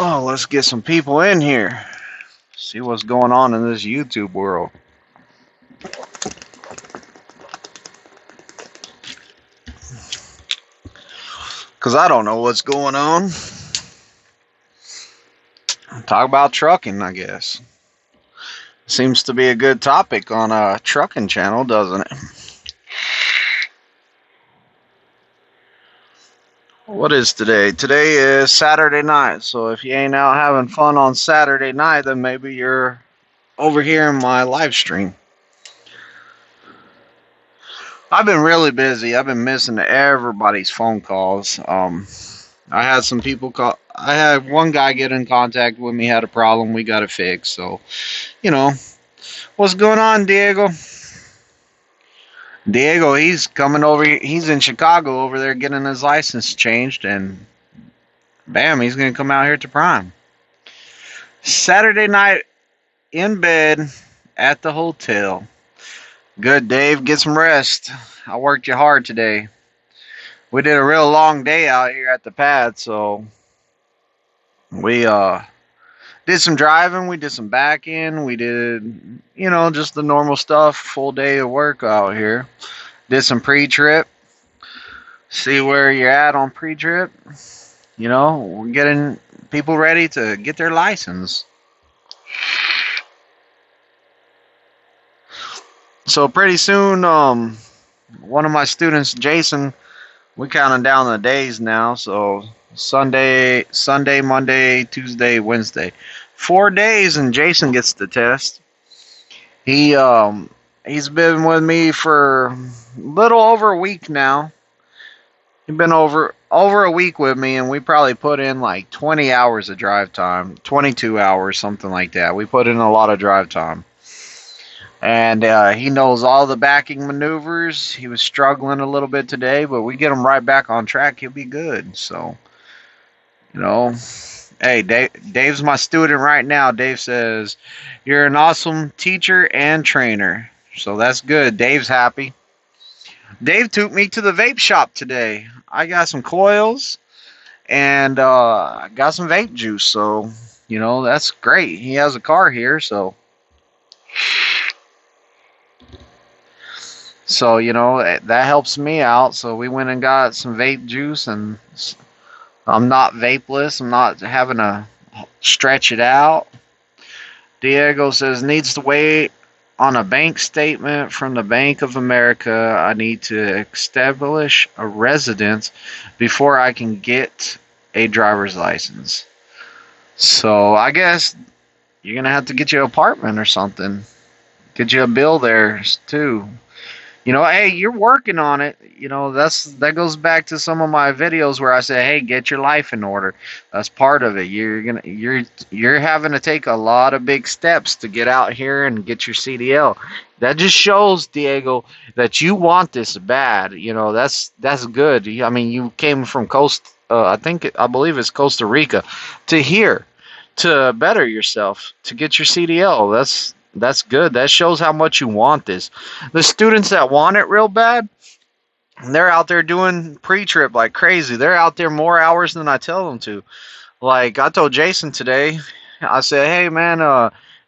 Oh, let's get some people in here. See what's going on in this YouTube world. Because I don't know what's going on. Talk about trucking, I guess. Seems to be a good topic on a trucking channel, doesn't it? What is today? Today is Saturday night. So if you ain't out having fun on Saturday night, then maybe you're over here in my live stream. I've been really busy. I've been missing everybody's phone calls. I had some people call. I had one guy get in contact with me, had a problem. We got it fixed. So, what's going on, Diego? Diego, he's coming over. He's in Chicago over there getting his license changed, and bam, he's gonna come out here to Prime. Saturday night in bed at the hotel. Good, Dave. Get some rest. I worked you hard today. We did a real long day out here at the pad, so we did some driving. We did some backing. We did, just the normal stuff. Full day of work out here. Did some pre-trip. See where you're at on pre-trip. We're getting people ready to get their license. So pretty soon, one of my students, Jason, we're counting down the days now. So Sunday, Monday, Tuesday, Wednesday, 4 days, and Jason gets the test. He's been with me for a little over a week now. He's been over a week with me, and we probably put in like 20 hours of drive time, 22 hours, something like that. We put in a lot of drive time. And he knows all the backing maneuvers. He was struggling a little bit today, but we get him right back on track. He'll be good. So, hey, Dave's my student right now. Dave says, you're an awesome teacher and trainer. So that's good. Dave's happy. Dave took me to the vape shop today. I got some coils and I got some vape juice. So, that's great. He has a car here, so... So, that helps me out. So we went and got some vape juice, and I'm not vapeless. I'm not having to stretch it out. Diego says, needs to wait on a bank statement from the Bank of America. I need to establish a residence before I can get a driver's license. So I guess you're going to have to get you an apartment or something. Get you a bill there, too. Hey, you're working on it. That goes back to some of my videos where I say, hey, get your life in order. That's part of it. You're having to take a lot of big steps to get out here and get your CDL. That just shows, Diego, that you want this bad. That's good. I mean, you came from I believe it's Costa Rica to here to better yourself, to get your CDL. That's good. That shows how much you want this. The students that want it real bad, they're out there doing pre-trip like crazy. They're out there more hours than I tell them to. Like I told Jason today, I said, hey man,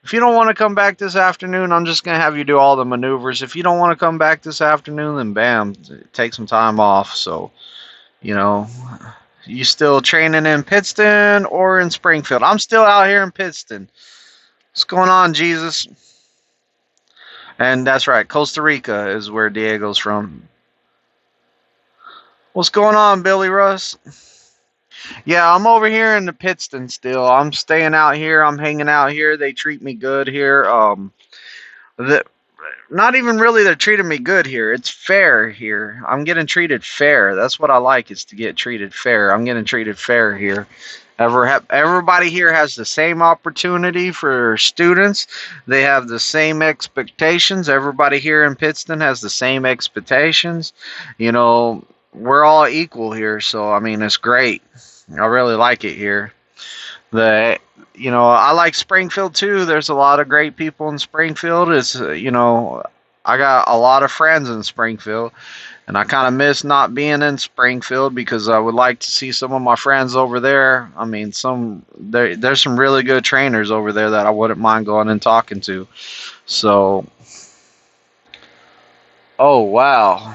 if you don't want to come back this afternoon, I'm just going to have you do all the maneuvers. If you don't want to come back this afternoon, then bam, take some time off. So, you still training in Pittston or in Springfield? I'm still out here in Pittston. What's going on, Jesus? And that's right, Costa Rica is where Diego's from. What's going on, Billy Russ? Yeah, I'm over here in the Pittston still. I'm staying out here. I'm hanging out here. They treat me good here. Not even really they're treating me good here. It's fair here. I'm getting treated fair. That's what I like, is to get treated fair. I'm getting treated fair here. Everybody here has the same opportunity for students. They have the same expectations. Everybody here in Pittston has the same expectations. We're all equal here. So, I mean, it's great. I really like it here. I like Springfield too. There's a lot of great people in Springfield. I got a lot of friends in Springfield. And I kind of miss not being in Springfield because I would like to see some of my friends over there. I mean, there's some really good trainers over there that I wouldn't mind going and talking to. So, oh wow,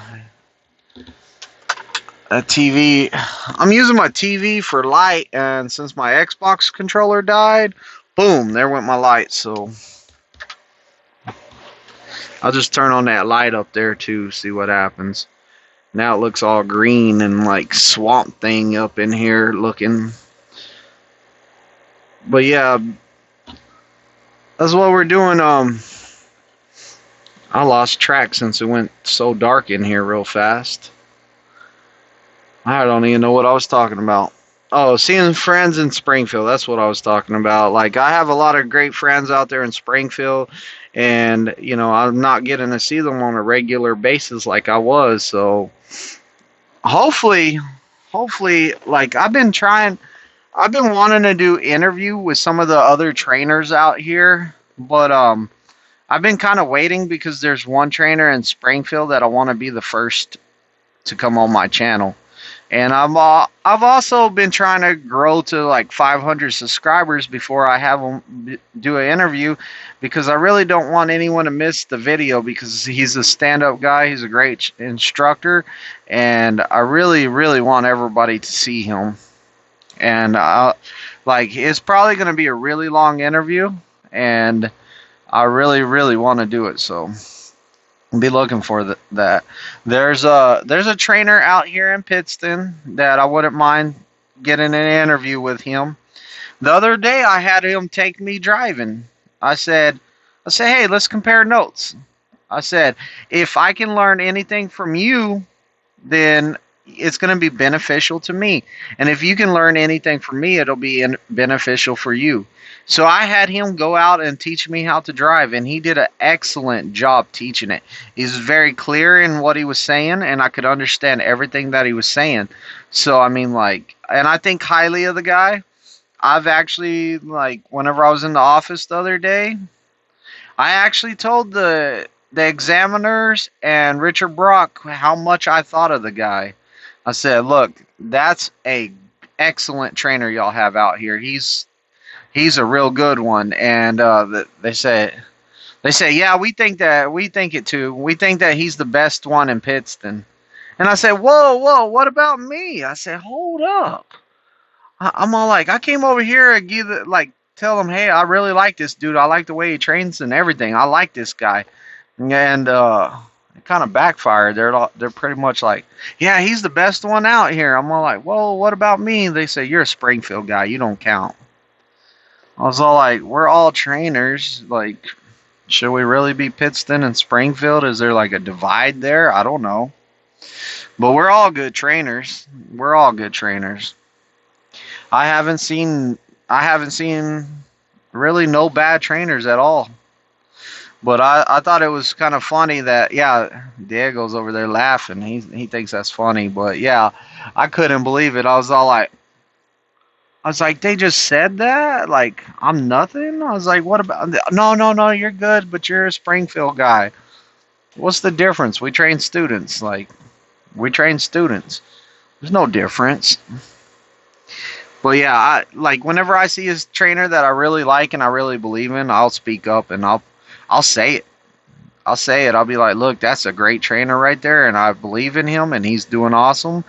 that TV. I'm using my TV for light, and since my Xbox controller died, boom, there went my light. So I'll just turn on that light up there too, see what happens. Now it looks all green and like swamp thing up in here looking. But yeah, that's what we're doing. I lost track since it went so dark in here real fast. I don't even know what I was talking about. Oh, seeing friends in Springfield. That's what I was talking about. Like, I have a lot of great friends out there in Springfield, and, you know, I'm not getting to see them on a regular basis like I was. So, hopefully, like, I've been wanting to do interview with some of the other trainers out here, but, I've been kind of waiting because there's one trainer in Springfield that I want to be the first to come on my channel. And I've also been trying to grow to like 500 subscribers before I have him do an interview, because I really don't want anyone to miss the video, because he's a stand-up guy, he's a great instructor, and I really want everybody to see him. And like, it's probably going to be a really long interview, and I really want to do it. So be looking for that. There's a trainer out here in Pittston that I wouldn't mind getting an interview with him. The other day I had him take me driving. I said, hey, let's compare notes. I said, if I can learn anything from you, then it's going to be beneficial to me. And if you can learn anything from me, it'll be beneficial for you. So I had him go out and teach me how to drive, and he did an excellent job teaching it. He was very clear in what he was saying, and I could understand everything that he was saying. So, I mean, like, and I think highly of the guy. I've actually, like, whenever I was in the office the other day, I actually told the examiners and Richard Brock how much I thought of the guy. I said, look, that's a excellent trainer y'all have out here. He's a real good one. And they say, yeah, we think it too. We think that he's the best one in Pittston. And I said, whoa, what about me? I said, hold up. I'm all like, I came over here and tell them, hey, I really like this dude. I like the way he trains and everything. I like this guy. And it kind of backfired. They're pretty much like, yeah, he's the best one out here. I'm all like, whoa, what about me? They say, you're a Springfield guy. You don't count. I was all like, we're all trainers. Like, should we really be Pittston and Springfield? Is there like a divide there? I don't know. But we're all good trainers. We're all good trainers. I haven't seen really no bad trainers at all. But I thought it was kind of funny that, yeah, Diego's over there laughing. He thinks that's funny. But yeah, I couldn't believe it. I was like, they just said that? Like, I'm nothing? I was like, what about... No, you're good, but you're a Springfield guy. What's the difference? We train students. Like, we train students. There's no difference. But yeah, whenever I see a trainer that I really like and I really believe in, I'll speak up and I'll say it. I'll be like, look, that's a great trainer right there, and I believe in him, and he's doing awesome.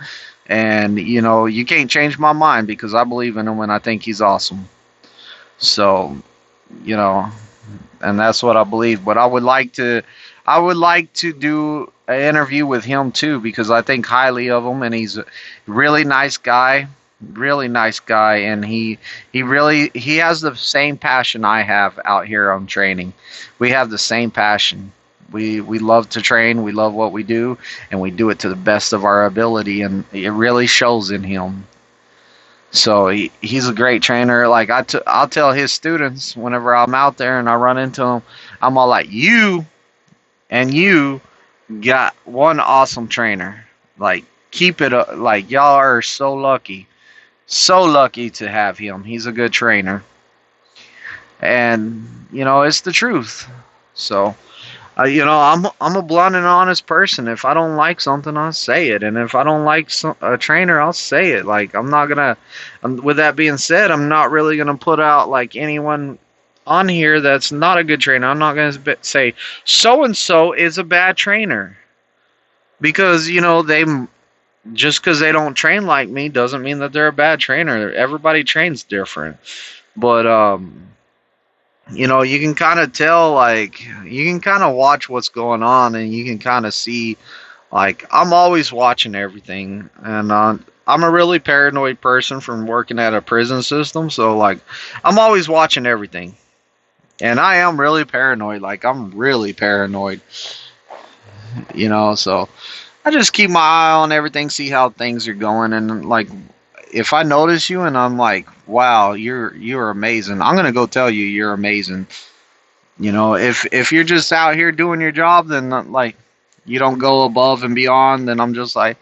And, you know, you can't change my mind because I believe in him and I think he's awesome. So, you know, and that's what I believe. But I would like to do an interview with him too, because I think highly of him, and he's a really nice guy. And he has the same passion I have out here on training. We have the same passion. We love to train, we love what we do, and we do it to the best of our ability, and it really shows in him. So he's a great trainer. Like, I'll tell his students whenever I'm out there and I run into them, I'm all like, you got one awesome trainer. Like, keep it up. Like, y'all are so lucky to have him. He's a good trainer. And, you know, it's the truth. So I'm a blunt and honest person. If I don't like something, I'll say it, and if I don't like a trainer, I'll say it. Like I'm not gonna. With that being said, I'm not really gonna put out like anyone on here that's not a good trainer. I'm not gonna say so and so is a bad trainer because they just because they don't train like me doesn't mean that they're a bad trainer. Everybody trains different, but you can kind of tell, like, you can kind of watch what's going on, and you can kind of see, like, I'm always watching everything, and I'm a really paranoid person from working at a prison system, so, like, I'm always watching everything, and I am really paranoid, like, I'm really paranoid, so I just keep my eye on everything, see how things are going, and, like, if I notice you and I'm like, wow, you're amazing, I'm gonna go tell you you're amazing. If you're just out here doing your job, then like you don't go above and beyond, then I'm just like,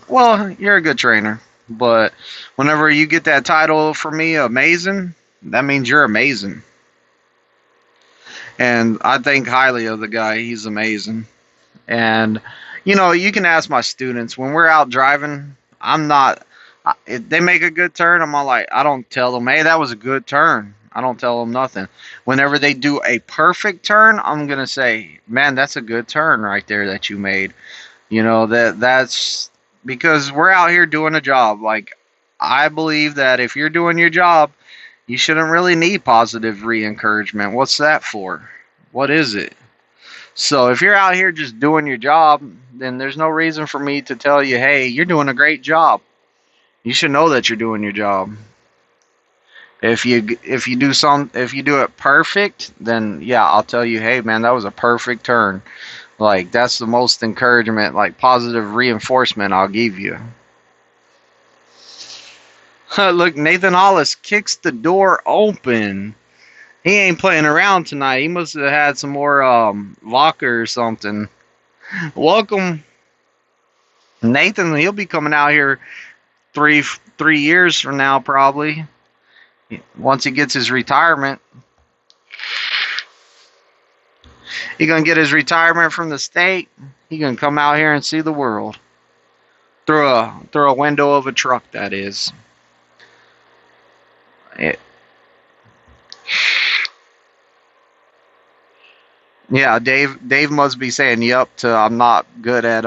well, you're a good trainer. But whenever you get that title for me, amazing, that means you're amazing. And I think highly of the guy. He's amazing. And you can ask my students when we're out driving. I'm not. If they make a good turn, I'm all like, I don't tell them, hey, that was a good turn. I don't tell them nothing. Whenever they do a perfect turn, I'm gonna say, man, that's a good turn right there that you made. That's because we're out here doing a job. Like, I believe that if you're doing your job, you shouldn't really need positive re-encouragement. What's that for? What is it? So if you're out here just doing your job, then there's no reason for me to tell you, hey, you're doing a great job. You should know that you're doing your job. If you do it perfect, then yeah, I'll tell you, hey man, that was a perfect turn. Like, that's the most encouragement, like positive reinforcement I'll give you. Look, Nathan Hollis kicks the door open. He ain't playing around tonight. He must have had some more vodka or something. Welcome, Nathan. He'll be coming out here three years from now, probably. Once he gets his retirement, he gonna get his retirement from the state. He gonna come out here and see the world through a window of a truck. That is. Yeah, Dave must be saying yep to I'm not good at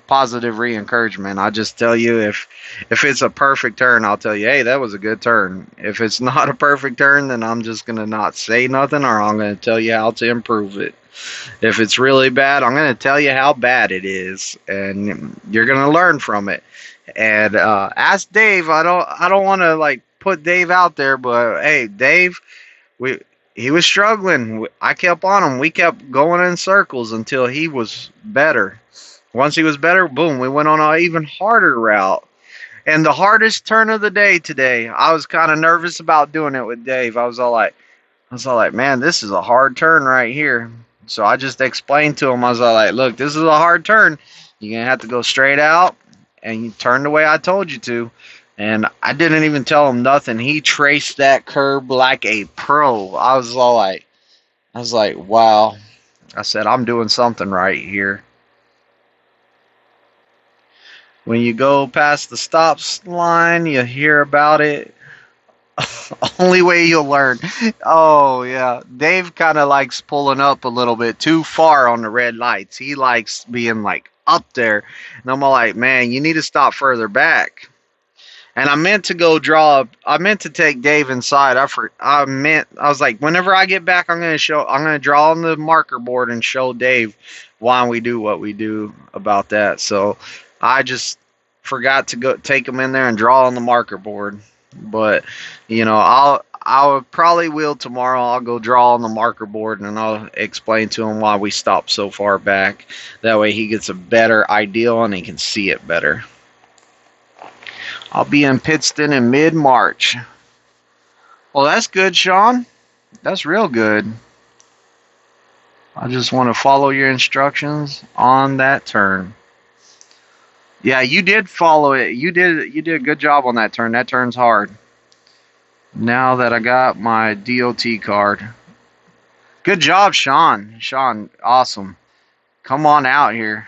positive re-encouragement. I just tell you if it's a perfect turn, I'll tell you, hey, that was a good turn. If it's not a perfect turn, then I'm just gonna not say nothing, or I'm gonna tell you how to improve it. If it's really bad, I'm gonna tell you how bad it is, and you're gonna learn from it. And ask Dave. I don't want to like put Dave out there, but hey, Dave, he was struggling. I kept on him. We kept going in circles until he was better. Once he was better, boom, we went on an even harder route. And the hardest turn of the day today, I was kind of nervous about doing it with Dave. I was all like, man, this is a hard turn right here. So I just explained to him, I was all like, look, this is a hard turn. You're going to have to go straight out, and you turn the way I told you to. And I didn't even tell him nothing. He traced that curb like a pro. I was like, wow. I said, I'm doing something right here. When you go past the stop line, you hear about it. Only way you'll learn. Oh, yeah. Dave kind of likes pulling up a little bit too far on the red lights. He likes being like up there. And I'm all like, man, you need to stop further back. And I meant to take Dave inside. I was like, whenever I get back, I'm gonna draw on the marker board and show Dave why we do what we do about that. So I just forgot to go take him in there and draw on the marker board. But I probably will tomorrow. I'll go draw on the marker board and I'll explain to him why we stopped so far back. That way he gets a better idea and he can see it better. I'll be in Pittston in mid-March. Well, that's good, Sean. That's real good. I just want to follow your instructions on that turn. Yeah, you did follow it. You did a good job on that turn. That turn's hard. Now that I got my DOT card. Good job, Sean. Sean, awesome. Come on out here.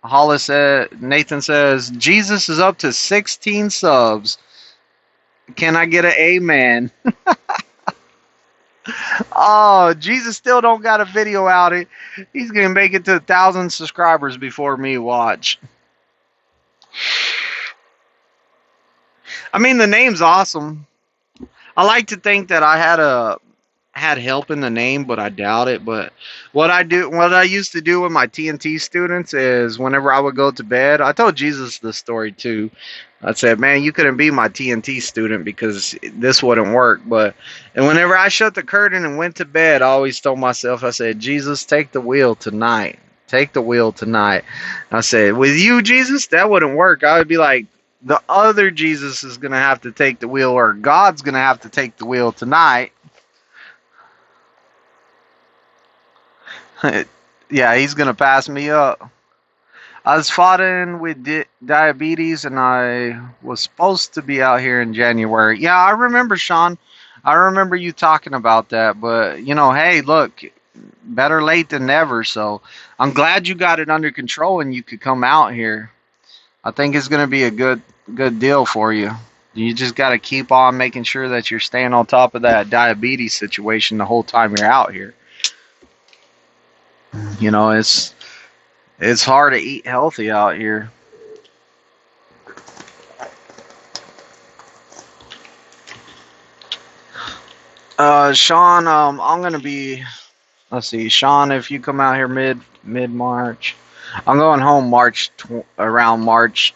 Hollis said, Nathan says, Jesus is up to 16 subs. Can I get an amen? Oh, Jesus still don't got a video out. He's going to make it to 1,000 subscribers before me. Watch. I mean, the name's awesome. I like to think that I had help in the name, but I doubt it. But what I used to do with my TNT students is whenever I would go to bed, I told Jesus this story too. I said, "Man, you couldn't be my TNT student because this wouldn't work." And whenever I shut the curtain and went to bed, I always told myself, I said, "Jesus, take the wheel tonight. Take the wheel tonight." I said, "With you, Jesus, that wouldn't work." I would be like, the other Jesus is gonna have to take the wheel, or God's gonna have to take the wheel tonight. Yeah, he's gonna pass me up. I was fighting with diabetes, and I was supposed to be out here in January. Yeah, I remember, Sean. I remember you talking about that. But hey, look, better late than never. So I'm glad you got it under control and you could come out here. I think it's gonna be a good deal for you. You just got to keep on making sure that you're staying on top of that diabetes situation the whole time you're out here. It's hard to eat healthy out here. Sean, I'm gonna be. Let's see, Sean. If you come out here mid March, I'm going home around March.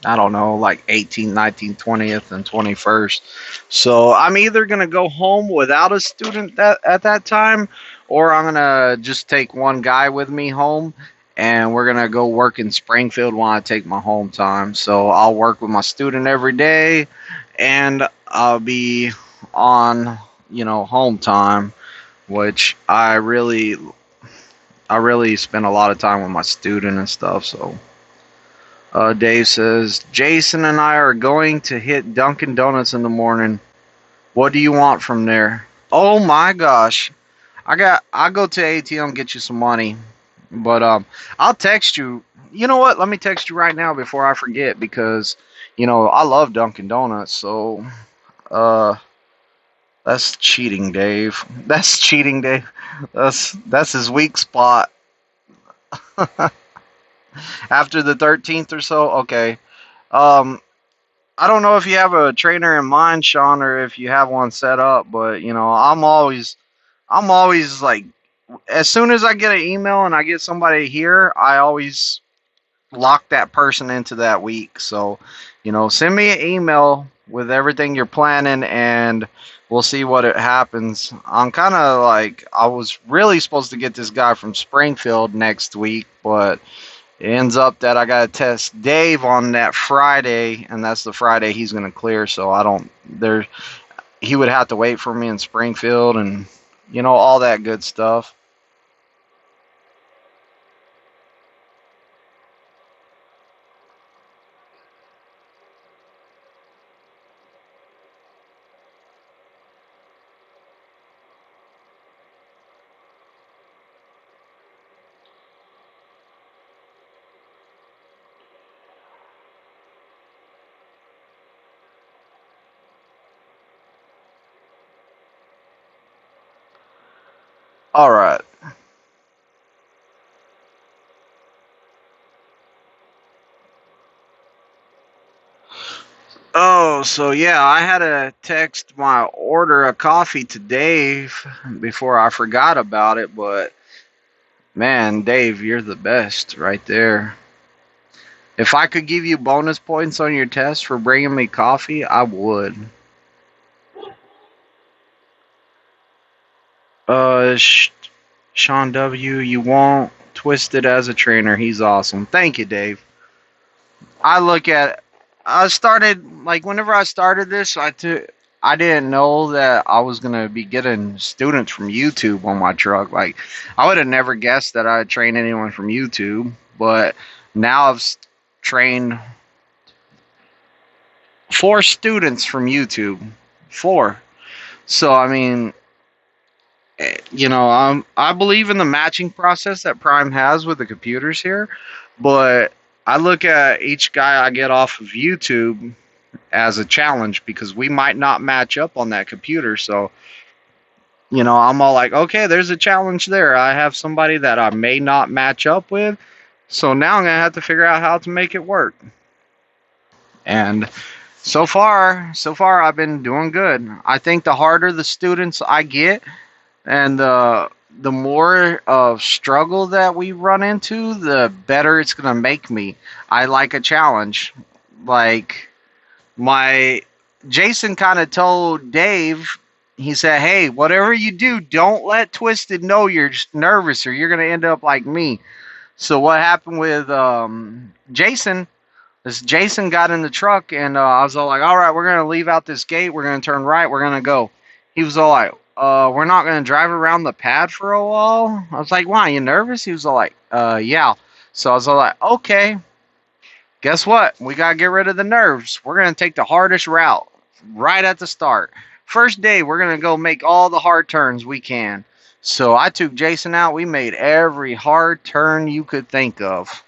I don't know, like 18th, 19th, 20th, and 21st. So I'm either gonna go home without a student at that time, or I'm gonna just take one guy with me home, and we're gonna go work in Springfield when I take my home time. So I'll work with my student every day, and I'll be on home time, which I really spend a lot of time with my student and stuff. So Dave says, Jason and I are going to hit Dunkin' Donuts in the morning. What do you want from there? Oh my gosh. I'll go to ATM and get you some money. But I'll text you. You know what? Let me text you right now before I forget, because I love Dunkin' Donuts. So that's cheating, Dave. That's cheating, Dave. That's his weak spot. After the 13th or so. Okay. Um I don't know if you have a trainer in mind, Sean, or if you have one set up, but I'm always like, as soon as I get an email and I get somebody here, I always lock that person into that week. So, send me an email with everything you're planning, and we'll see what it happens. I'm kind of like, I was really supposed to get this guy from Springfield next week, but it ends up that I got to test Dave on that Friday, and that's the Friday he's going to clear. So he would have to wait for me in Springfield, and all that good stuff. All right. Oh, so yeah, I had to text my order of coffee to Dave before I forgot about it, but man, Dave, you're the best right there. If I could give you bonus points on your test for bringing me coffee, I would. Uh, Sean W., you won't twist it as a trainer. He's awesome. Thank you, Dave. I look at I started, like, whenever I started this, I didn't know that I was gonna be getting students from YouTube on my truck. Like, I would have never guessed that I'd train anyone from YouTube, but now I've trained 4 students from YouTube. 4. So I mean, I believe in the matching process that Prime has with the computers here, but I look at each guy I get off of YouTube as a challenge because we might not match up on that computer. So, I'm all like, okay, there's a challenge there. I have somebody that I may not match up with. So now I'm going to have to figure out how to make it work. And so far I've been doing good. I think the harder the students I get and the more of struggle that we run into, the better it's going to make me. I like a challenge. Like my Jason kind of told Dave, he said, "Hey, whatever you do, don't let Twisted know you're just nervous, or you're gonna end up like me." So what happened with Jason? Is Jason got in the truck, and I was all like, "All right, we're gonna leave out this gate. We're gonna turn right. We're gonna go." He was all like, "We're not gonna drive around the pad for a while." I was like, "Why? You nervous?" He was all like, "Yeah." So I was all like, "Okay." Guess what? We got to get rid of the nerves. We're going to take the hardest route right at the start. First day, we're going to go make all the hard turns we can. So I took Jason out. We made every hard turn you could think of.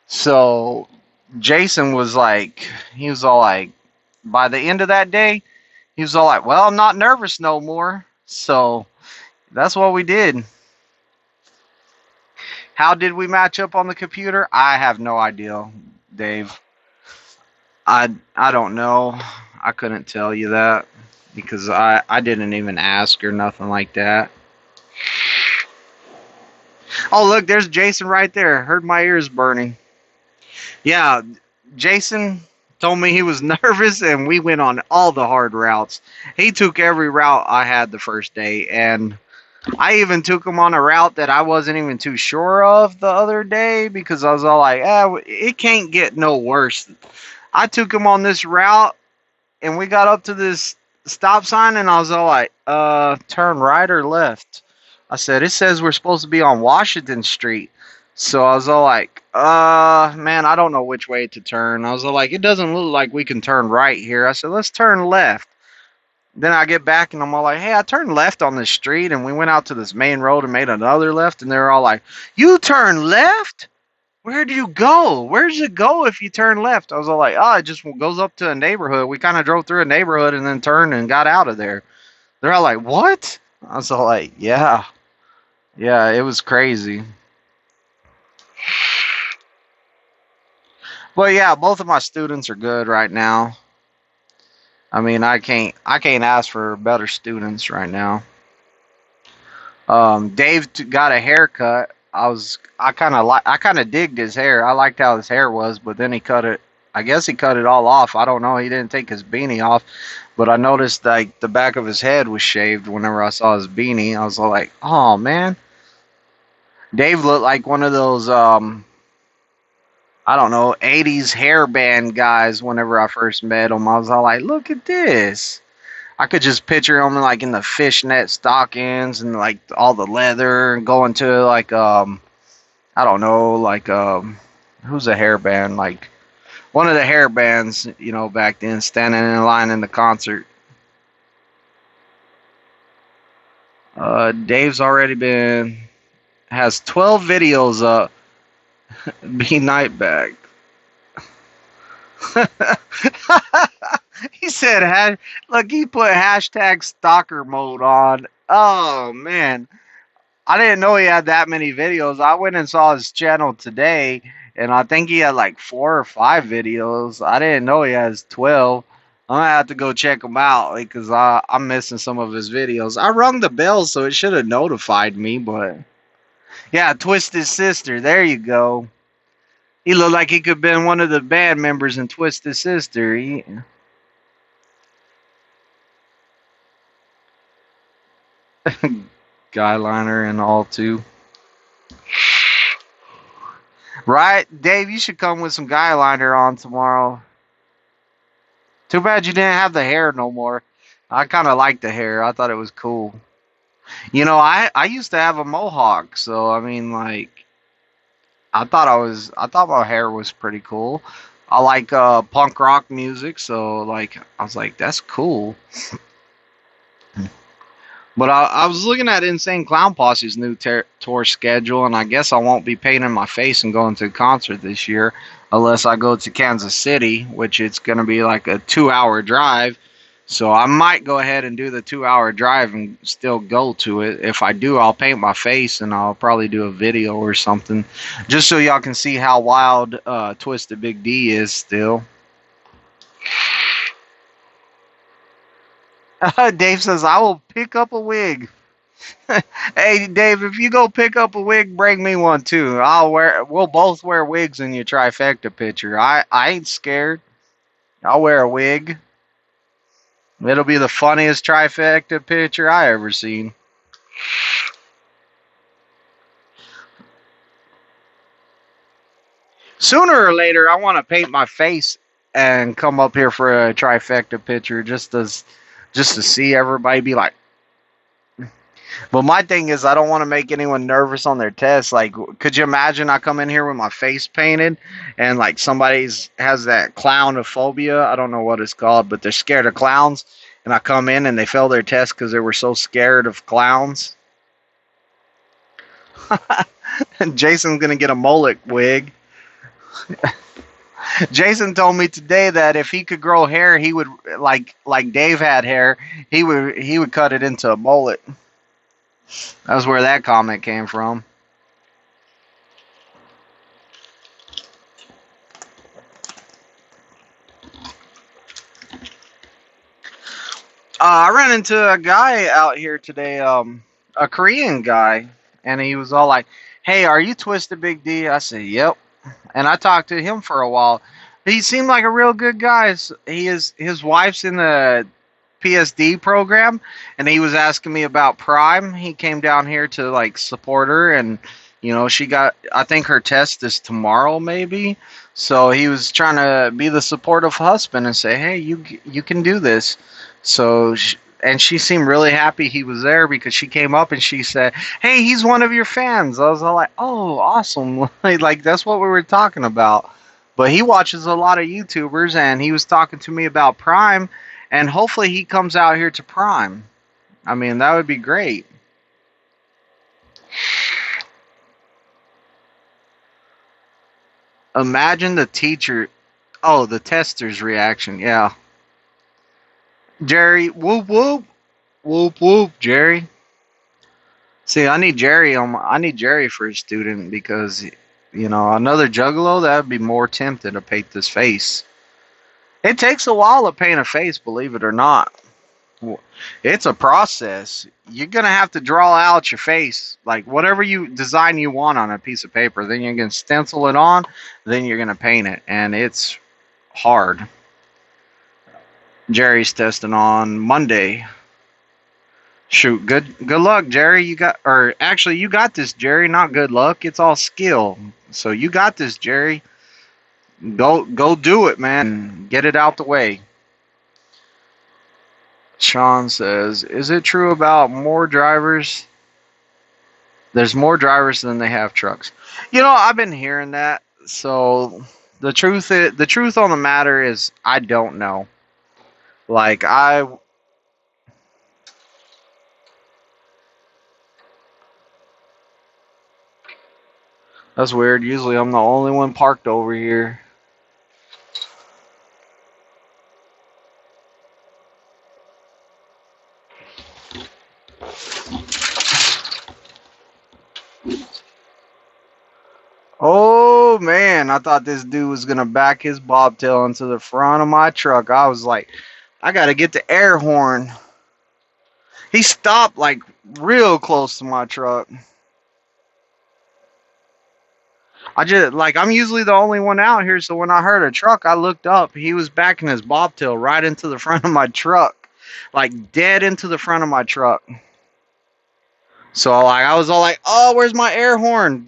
So Jason was like, he was all like, by the end of that day, he was all like, well, I'm not nervous no more. So that's what we did. How did we match up on the computer? I have no idea, Dave. I don't know. I couldn't tell you that because I didn't even ask or nothing like that. Oh, look, there's Jason right there. Heard my ears burning. Yeah, Jason told me he was nervous and we went on all the hard routes. He took every route I had the first day, and I even took him on a route that I wasn't even too sure of the other day because I was all like, it can't get no worse. I took him on this route and we got up to this stop sign and I was all like, turn right or left? I said, it says we're supposed to be on Washington Street. So I was all like, man, I don't know which way to turn. I was all like, it doesn't look like we can turn right here. I said, let's turn left. Then I get back and I'm all like, hey, I turned left on this street and we went out to this main road and made another left. And they're all like, you turn left? Where do you go? Where does it go if you turn left? I was all like, it just goes up to a neighborhood. We kind of drove through a neighborhood and then turned and got out of there. They're all like, what? I was all like, yeah. Yeah, it was crazy. But yeah, both of my students are good right now. I mean, I can't ask for better students right now. Dave got a haircut. I kind of digged his hair. I liked how his hair was, but then he cut it. I guess he cut it all off. I don't know. He didn't take his beanie off, but I noticed like the back of his head was shaved whenever I saw his beanie. I was like, oh man. Dave looked like one of those I don't know, 80s hair band guys whenever I first met him. I was all like, look at this. I could just picture him like in the fishnet stockings and like all the leather and going to like I don't know, like who's a hair band, like one of the hair bands, back then, standing in line in the concert. Dave's already has 12 videos up. Be Nightbag. He said, look, he put hashtag stalker mode on. Oh, man. I didn't know he had that many videos. I went and saw his channel today, and I think he had like 4 or 5 videos. I didn't know he has 12. I'm going to have to go check him out because I'm missing some of his videos. I rung the bell, so it should have notified me, but... Yeah, Twisted Sister. There you go. He looked like he could have been one of the band members in Twisted Sister. Guyliner and all too. Right? Dave, you should come with some guyliner on tomorrow. Too bad you didn't have the hair no more. I kind of liked the hair. I thought it was cool. I used to have a mohawk, so I mean, like, I thought my hair was pretty cool. I like punk rock music, so like I was like, that's cool. But I was looking at Insane Clown Posse's new tour schedule, and I guess I won't be painting my face and going to the concert this year unless I go to Kansas City, which it's going to be like a 2 hour drive. So I might go ahead and do the 2 hour drive and still go to it. If I do, I'll paint my face and I'll probably do a video or something just so y'all can see how wild Twisted Big D is still. Dave says, I will pick up a wig. Hey, Dave, if you go pick up a wig, bring me one too. We'll both wear wigs in your trifecta picture. I ain't scared. I'll wear a wig. It'll be the funniest trifecta picture I ever seen. Sooner or later, I want to paint my face and come up here for a trifecta picture just to see everybody be like. But my thing is, I don't want to make anyone nervous on their test. Like, could you imagine I come in here with my face painted and like somebody's has that clownophobia? I don't know what it's called, but they're scared of clowns. And I come in and they fail their test because they were so scared of clowns. Jason's gonna get a mullet wig. Jason told me today that if he could grow hair, he would like Dave had hair. He would cut it into a mullet. That's where that comment came from. I ran into a guy out here today, a Korean guy, and he was all like, "Hey, are you Twisted Big D?" I said, "Yep." And I talked to him for a while. He seemed like a real good guy. His wife's in the PSD program, and he was asking me about Prime. He came down here to like support her, and she got. I think her test is tomorrow, maybe. So he was trying to be the supportive husband and say, "Hey, you can do this." So. And she seemed really happy he was there because she came up and she said, "Hey, he's one of your fans." I was all like, "Oh, awesome!" Like that's what we were talking about. But he watches a lot of YouTubers, and he was talking to me about Prime, and hopefully he comes out here to Prime. I mean, that would be great. Imagine the teacher, oh, the tester's reaction. Yeah, Jerry, whoop whoop, whoop whoop, Jerry. See, I need Jerry for a student because, another Juggalo that would be more tempting to paint this face. It takes a while to paint a face, believe it or not. It's a process. You're gonna have to draw out your face, like whatever you design you want on a piece of paper. Then you're gonna stencil it on. Then you're gonna paint it, and it's hard. Jerry's testing on Monday. Shoot, good luck, Jerry. You got this, Jerry. Not good luck. It's all skill. So you got this, Jerry. Go do it, man. Get it out the way. Sean says, "Is it true about more drivers? There's more drivers than they have trucks." I've been hearing that. So the truth on the matter is, I don't know. Like That's weird. Usually I'm the only one parked over here. Oh man, I thought this dude was gonna back his bobtail into the front of my truck. I was like, I gotta get the air horn. He stopped like real close to my truck. I'm usually the only one out here, so when I heard a truck, I looked up. He was backing his bobtail right into the front of my truck, like dead into the front of my truck. So I was all like, "Oh, where's my air horn?"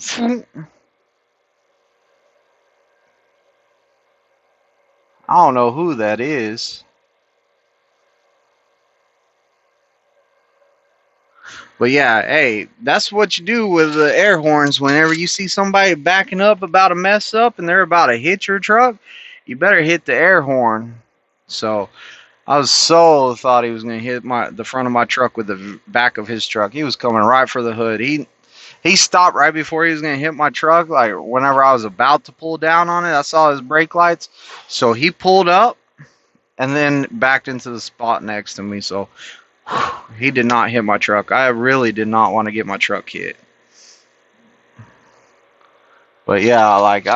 I don't know who that is. But yeah, hey, that's what you do with the air horns. Whenever you see somebody backing up about a mess up and they're about to hit your truck, you better hit the air horn. So I was so thought he was gonna hit the front of my truck with the back of his truck. He was coming right for the hood. He stopped right before he was gonna hit my truck. Like whenever I was about to pull down on it, I saw his brake lights, so he pulled up and then backed into the spot next to me. So he did not hit my truck. I really did not want to get my truck hit. But yeah, like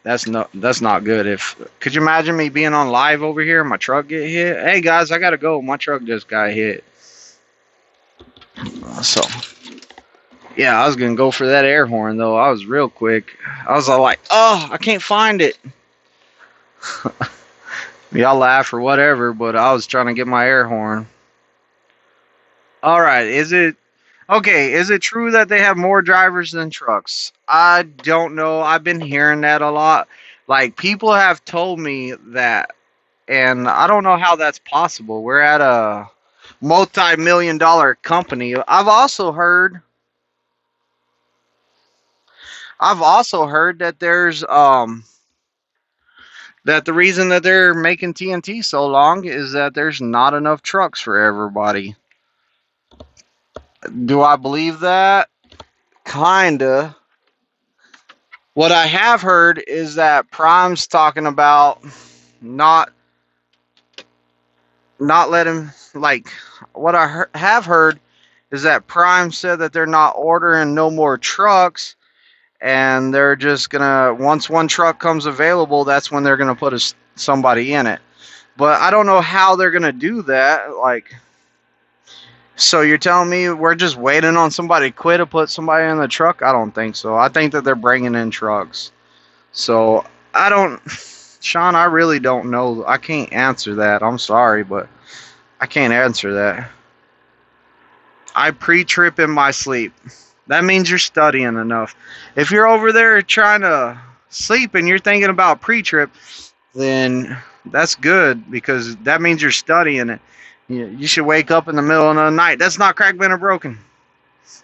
that's not good. If could you imagine me being on live over here and my truck get hit? Hey guys, I gotta go. My truck just got hit. So yeah, I was gonna go for that air horn though. I was real quick. I was all like, oh, I can't find it. Y'all laugh or whatever, but I was trying to get my air horn. All right, is it okay? Is it true that they have more drivers than trucks? I don't know. I've been hearing that a lot. Like people have told me that, and I don't know how that's possible. We're at a multi-million-dollar company. I've also heard that there's that the reason that they're making TNT so long is that there's not enough trucks for everybody. Do I believe that? Kinda. What I have heard is that Prime's talking about not letting, like, what I have heard is that Prime said that they're not ordering no more trucks, and they're just gonna, once one truck comes available, that's when they're gonna put somebody in it. But I don't know how they're gonna do that. Like, so you're telling me we're just waiting on somebody to quit to put somebody in the truck? I don't think so. I think that they're bringing in trucks. So I don't, Sean, I really don't know. I can't answer that. I'm sorry, but I can't answer that. I pre-trip in my sleep. That means you're studying enough. If you're over there trying to sleep and you're thinking about pre-trip, then that's good because that means you're studying it. You should wake up in the middle of the night. That's not cracked, bent, or broken.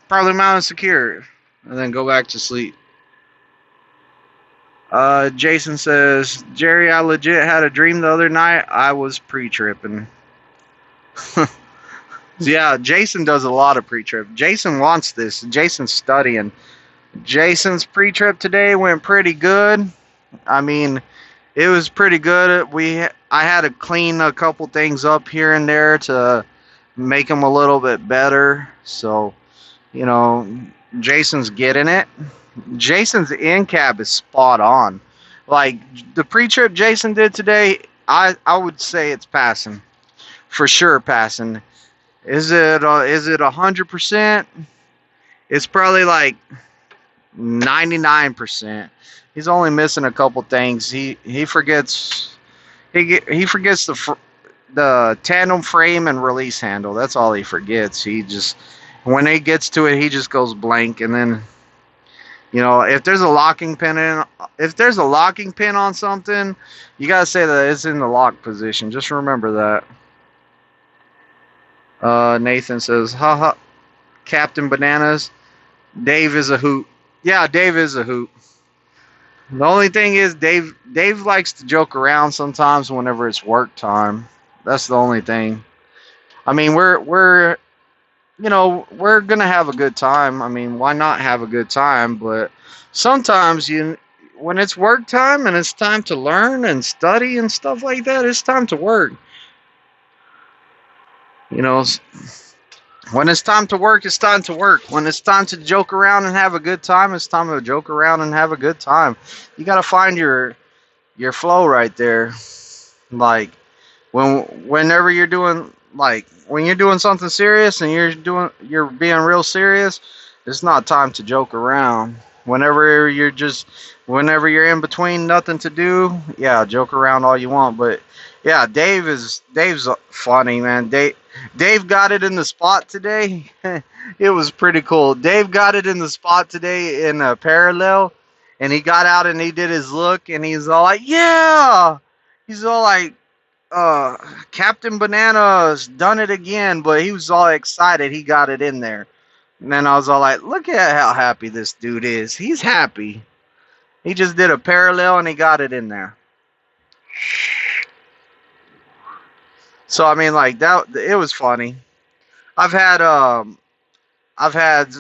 Probably mounted secure. And then go back to sleep. Jason says, Jerry, I legit had a dream the other night. I was pre-tripping. Yeah, Jason does a lot of pre-trip. Jason wants this. Jason's studying. Jason's pre-trip today went pretty good. I mean, it was pretty good. I had to clean a couple things up here and there to make them a little bit better. So, you know, Jason's getting it. Jason's in-cab is spot on. Like, the pre-trip Jason did today, I would say it's passing. For sure passing. Is it 100%? It's probably like 99%. He's only missing a couple things. He forgets the tandem frame and release handle. That's all he forgets. He just, when he gets to it, he just goes blank. And then, you know, if there's a locking pin on something, you gotta say that it's in the lock position. Just remember that. Nathan says, haha, Captain Bananas. Dave is a hoot. Yeah, Dave is a hoot. The only thing is Dave likes to joke around sometimes whenever it's work time. That's the only thing. I mean, we're gonna have a good time. I mean, why not have a good time? But sometimes when it's work time and it's time to learn and study and stuff like that, it's time to work. You know, when it's time to work, it's time to work. When it's time to joke around and have a good time, it's time to joke around and have a good time. You got to find your flow right there. Like whenever you're doing, like when you're doing something serious and you're being real serious, it's not time to joke around. Whenever you're in between nothing to do, yeah, joke around all you want, but yeah, Dave's funny, man. Dave got it in the spot today. It was pretty cool. Dave got it in the spot today in a parallel, and he got out and he did his look, and he's all like, yeah! He's all like, Captain Banana's done it again, but he was all excited he got it in there. And then I was all like, look at how happy this dude is. He's happy. He just did a parallel and he got it in there. So I mean, like that, it was funny. I've had I've had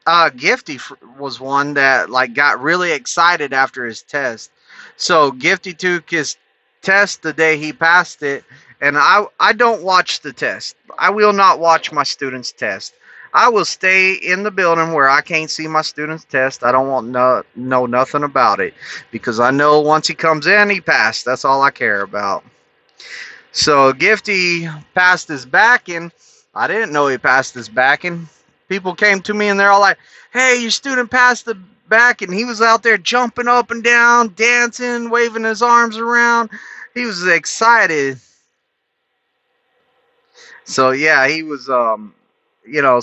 Gifty was one that like got really excited after his test. So Gifty took his test the day he passed it, and I don't watch the test. I will not watch my students' test. I will stay in the building where I can't see my students' test. I don't want know nothing about it because I know once he comes in, he passed. That's all I care about. So Gifty passed his backing. I didn't know he passed his backing. People came to me and they're all like, "Hey, your student passed the back," and he was out there jumping up and down, dancing, waving his arms around. He was excited. So yeah, he was.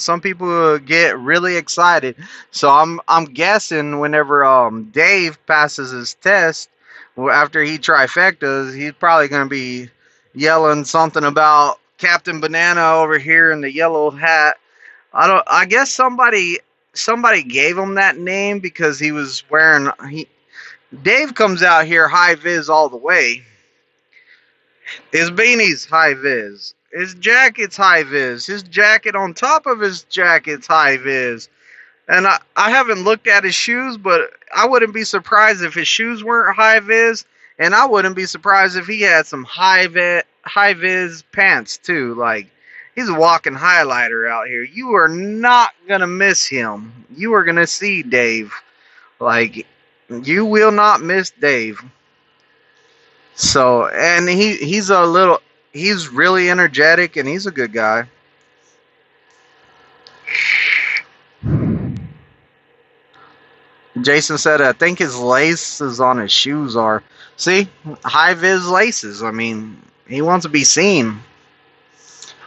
Some people get really excited. So I'm guessing whenever Dave passes his test, after he trifectas, he's probably gonna be yelling something about Captain Banana over here in the yellow hat. I guess somebody gave him that name because he was wearing Dave comes out here high vis all the way. His beanie's high vis. His jacket's high vis. His jacket on top of his jacket's high vis. And I haven't looked at his shoes, but I wouldn't be surprised if his shoes weren't high vis, and I wouldn't be surprised if he had some high vis pants too. Like he's a walking highlighter out here. You are not gonna miss him. You are gonna see Dave. Like you will not miss Dave. So and he's really energetic and he's a good guy. Jason said, I think his laces on his shoes are. See? High vis laces. I mean, he wants to be seen.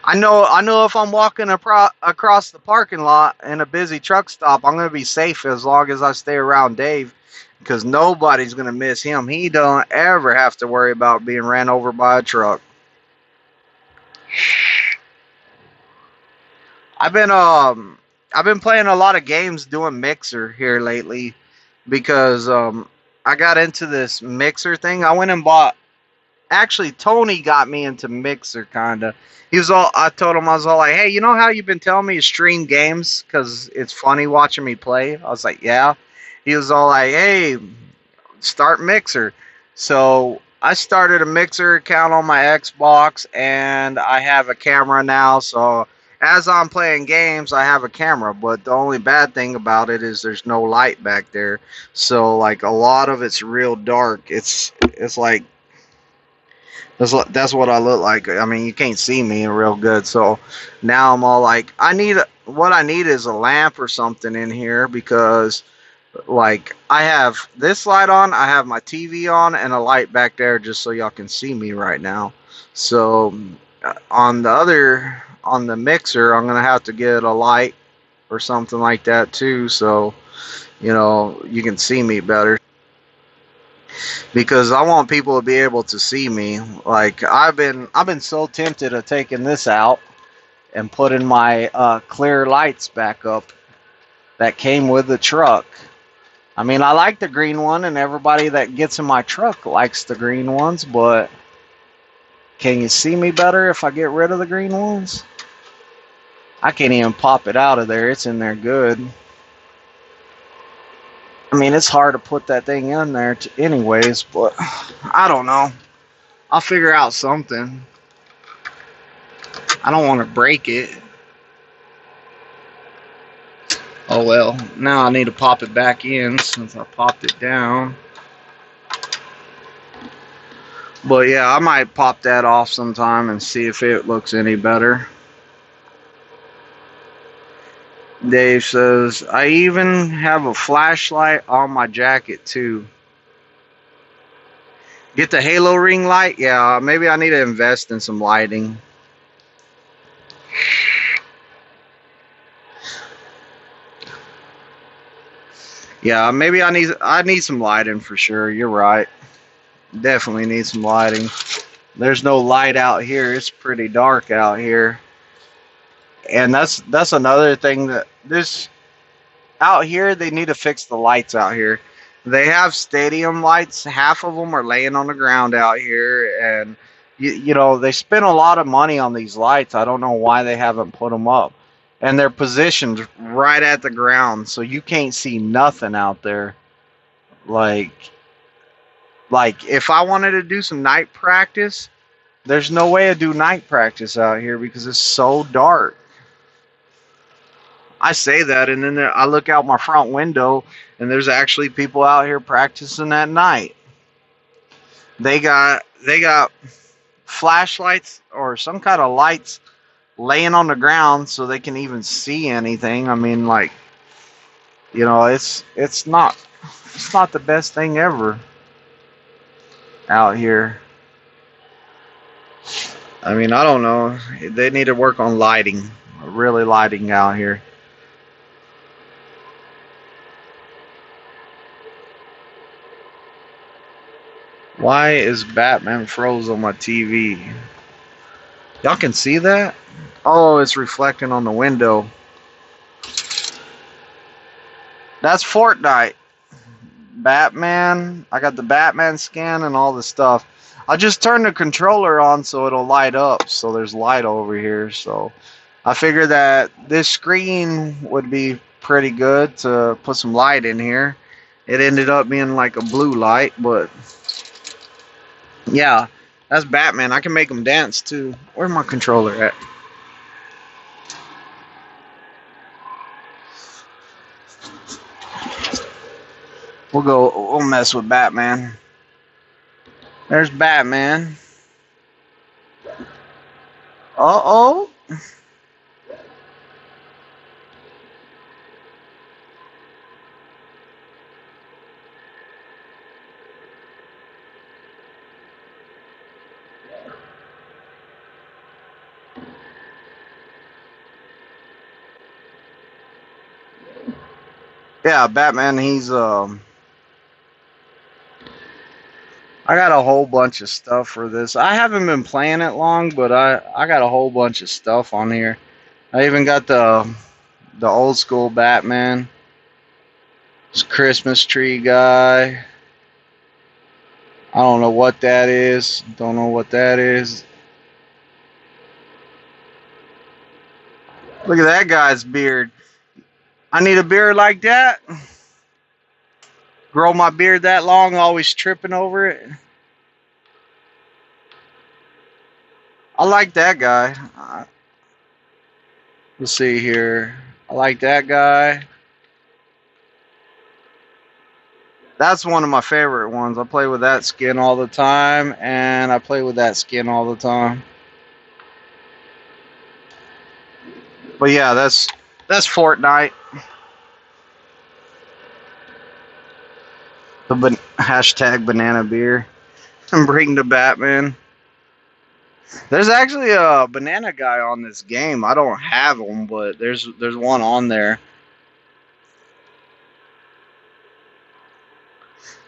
I know if I'm walking across the parking lot in a busy truck stop, I'm going to be safe as long as I stay around Dave. Because nobody's going to miss him. He don't ever have to worry about being ran over by a truck. I've been playing a lot of games doing Mixer here lately because I got into this Mixer thing. I went and bought. Actually, Tony got me into Mixer kinda. He was all. I told him I was all like, "Hey, you know how you've been telling me to stream games because it's funny watching me play?" I was like, "Yeah." He was all like, "Hey, start Mixer." So I started a Mixer account on my Xbox, and I have a camera now. So as I'm playing games, I have a camera, but the only bad thing about it is there's no light back there. So like a lot of it's real dark. It's like that's what I look like. I mean, you can't see me real good. So now I'm all like, what I need is a lamp or something in here because like I have this light on, I have my TV on, and a light back there just so y'all can see me right now. So on the Mixer, I'm gonna have to get a light or something like that too, so you can see me better. Because I want people to be able to see me. Like I've been so tempted of taking this out and putting my clear lights back up that came with the truck. I mean, I like the green one, and everybody that gets in my truck likes the green ones, but can you see me better if I get rid of the green ones? I can't even pop it out of there. It's in there good. I mean, it's hard to put that thing in there anyways, but I don't know. I'll figure out something. I don't want to break it. Oh well, now I need to pop it back in since I popped it down. But yeah, I might pop that off sometime and see if it looks any better. Dave says, I even have a flashlight on my jacket too. Get the halo ring light? Yeah, maybe I need to invest in some lighting. Yeah, maybe I need some lighting for sure. You're right. Definitely need some lighting. There's no light out here. It's pretty dark out here. And that's another thing that this out here they need to fix the lights out here. They have stadium lights. Half of them are laying on the ground out here, and You know, they spend a lot of money on these lights. I don't know why they haven't put them up. And they're positioned right at the ground, so you can't see nothing out there. Like, like if I wanted to do some night practice, there's no way to do night practice out here because it's so dark. I say that, and then I look out my front window, and there's actually people out here practicing at night. They got flashlights or some kind of lights laying on the ground so they can even see anything. I mean, like, you know, it's not the best thing ever out here. I mean, I don't know. They need to work on lighting, really lighting out here. Why is Batman froze on my TV? Y'all can see that? Oh, it's reflecting on the window. That's Fortnite. Batman. I got the Batman skin and all the stuff. I just turned the controller on so it'll light up. So there's light over here. So I figured that this screen would be pretty good to put some light in here. It ended up being like a blue light, but yeah, that's Batman. I can make him dance too. Where's my controller at? We'll mess with Batman. There's Batman. Uh-oh. Yeah, Batman, I got a whole bunch of stuff for this. I haven't been playing it long, but I got a whole bunch of stuff on here. I even got the old school Batman. This Christmas tree guy. I don't know what that is. Don't know what that is. Look at that guy's beard. I need a beard like that. Grow my beard that long, always tripping over it. I like that guy. Let's see here. I like that guy. That's one of my favorite ones. I play with that skin all the time, and I play with that skin all the time. But yeah, that's Fortnite. The hashtag banana beer. And bring the Batman. There's actually a banana guy on this game. I don't have him, but there's one on there.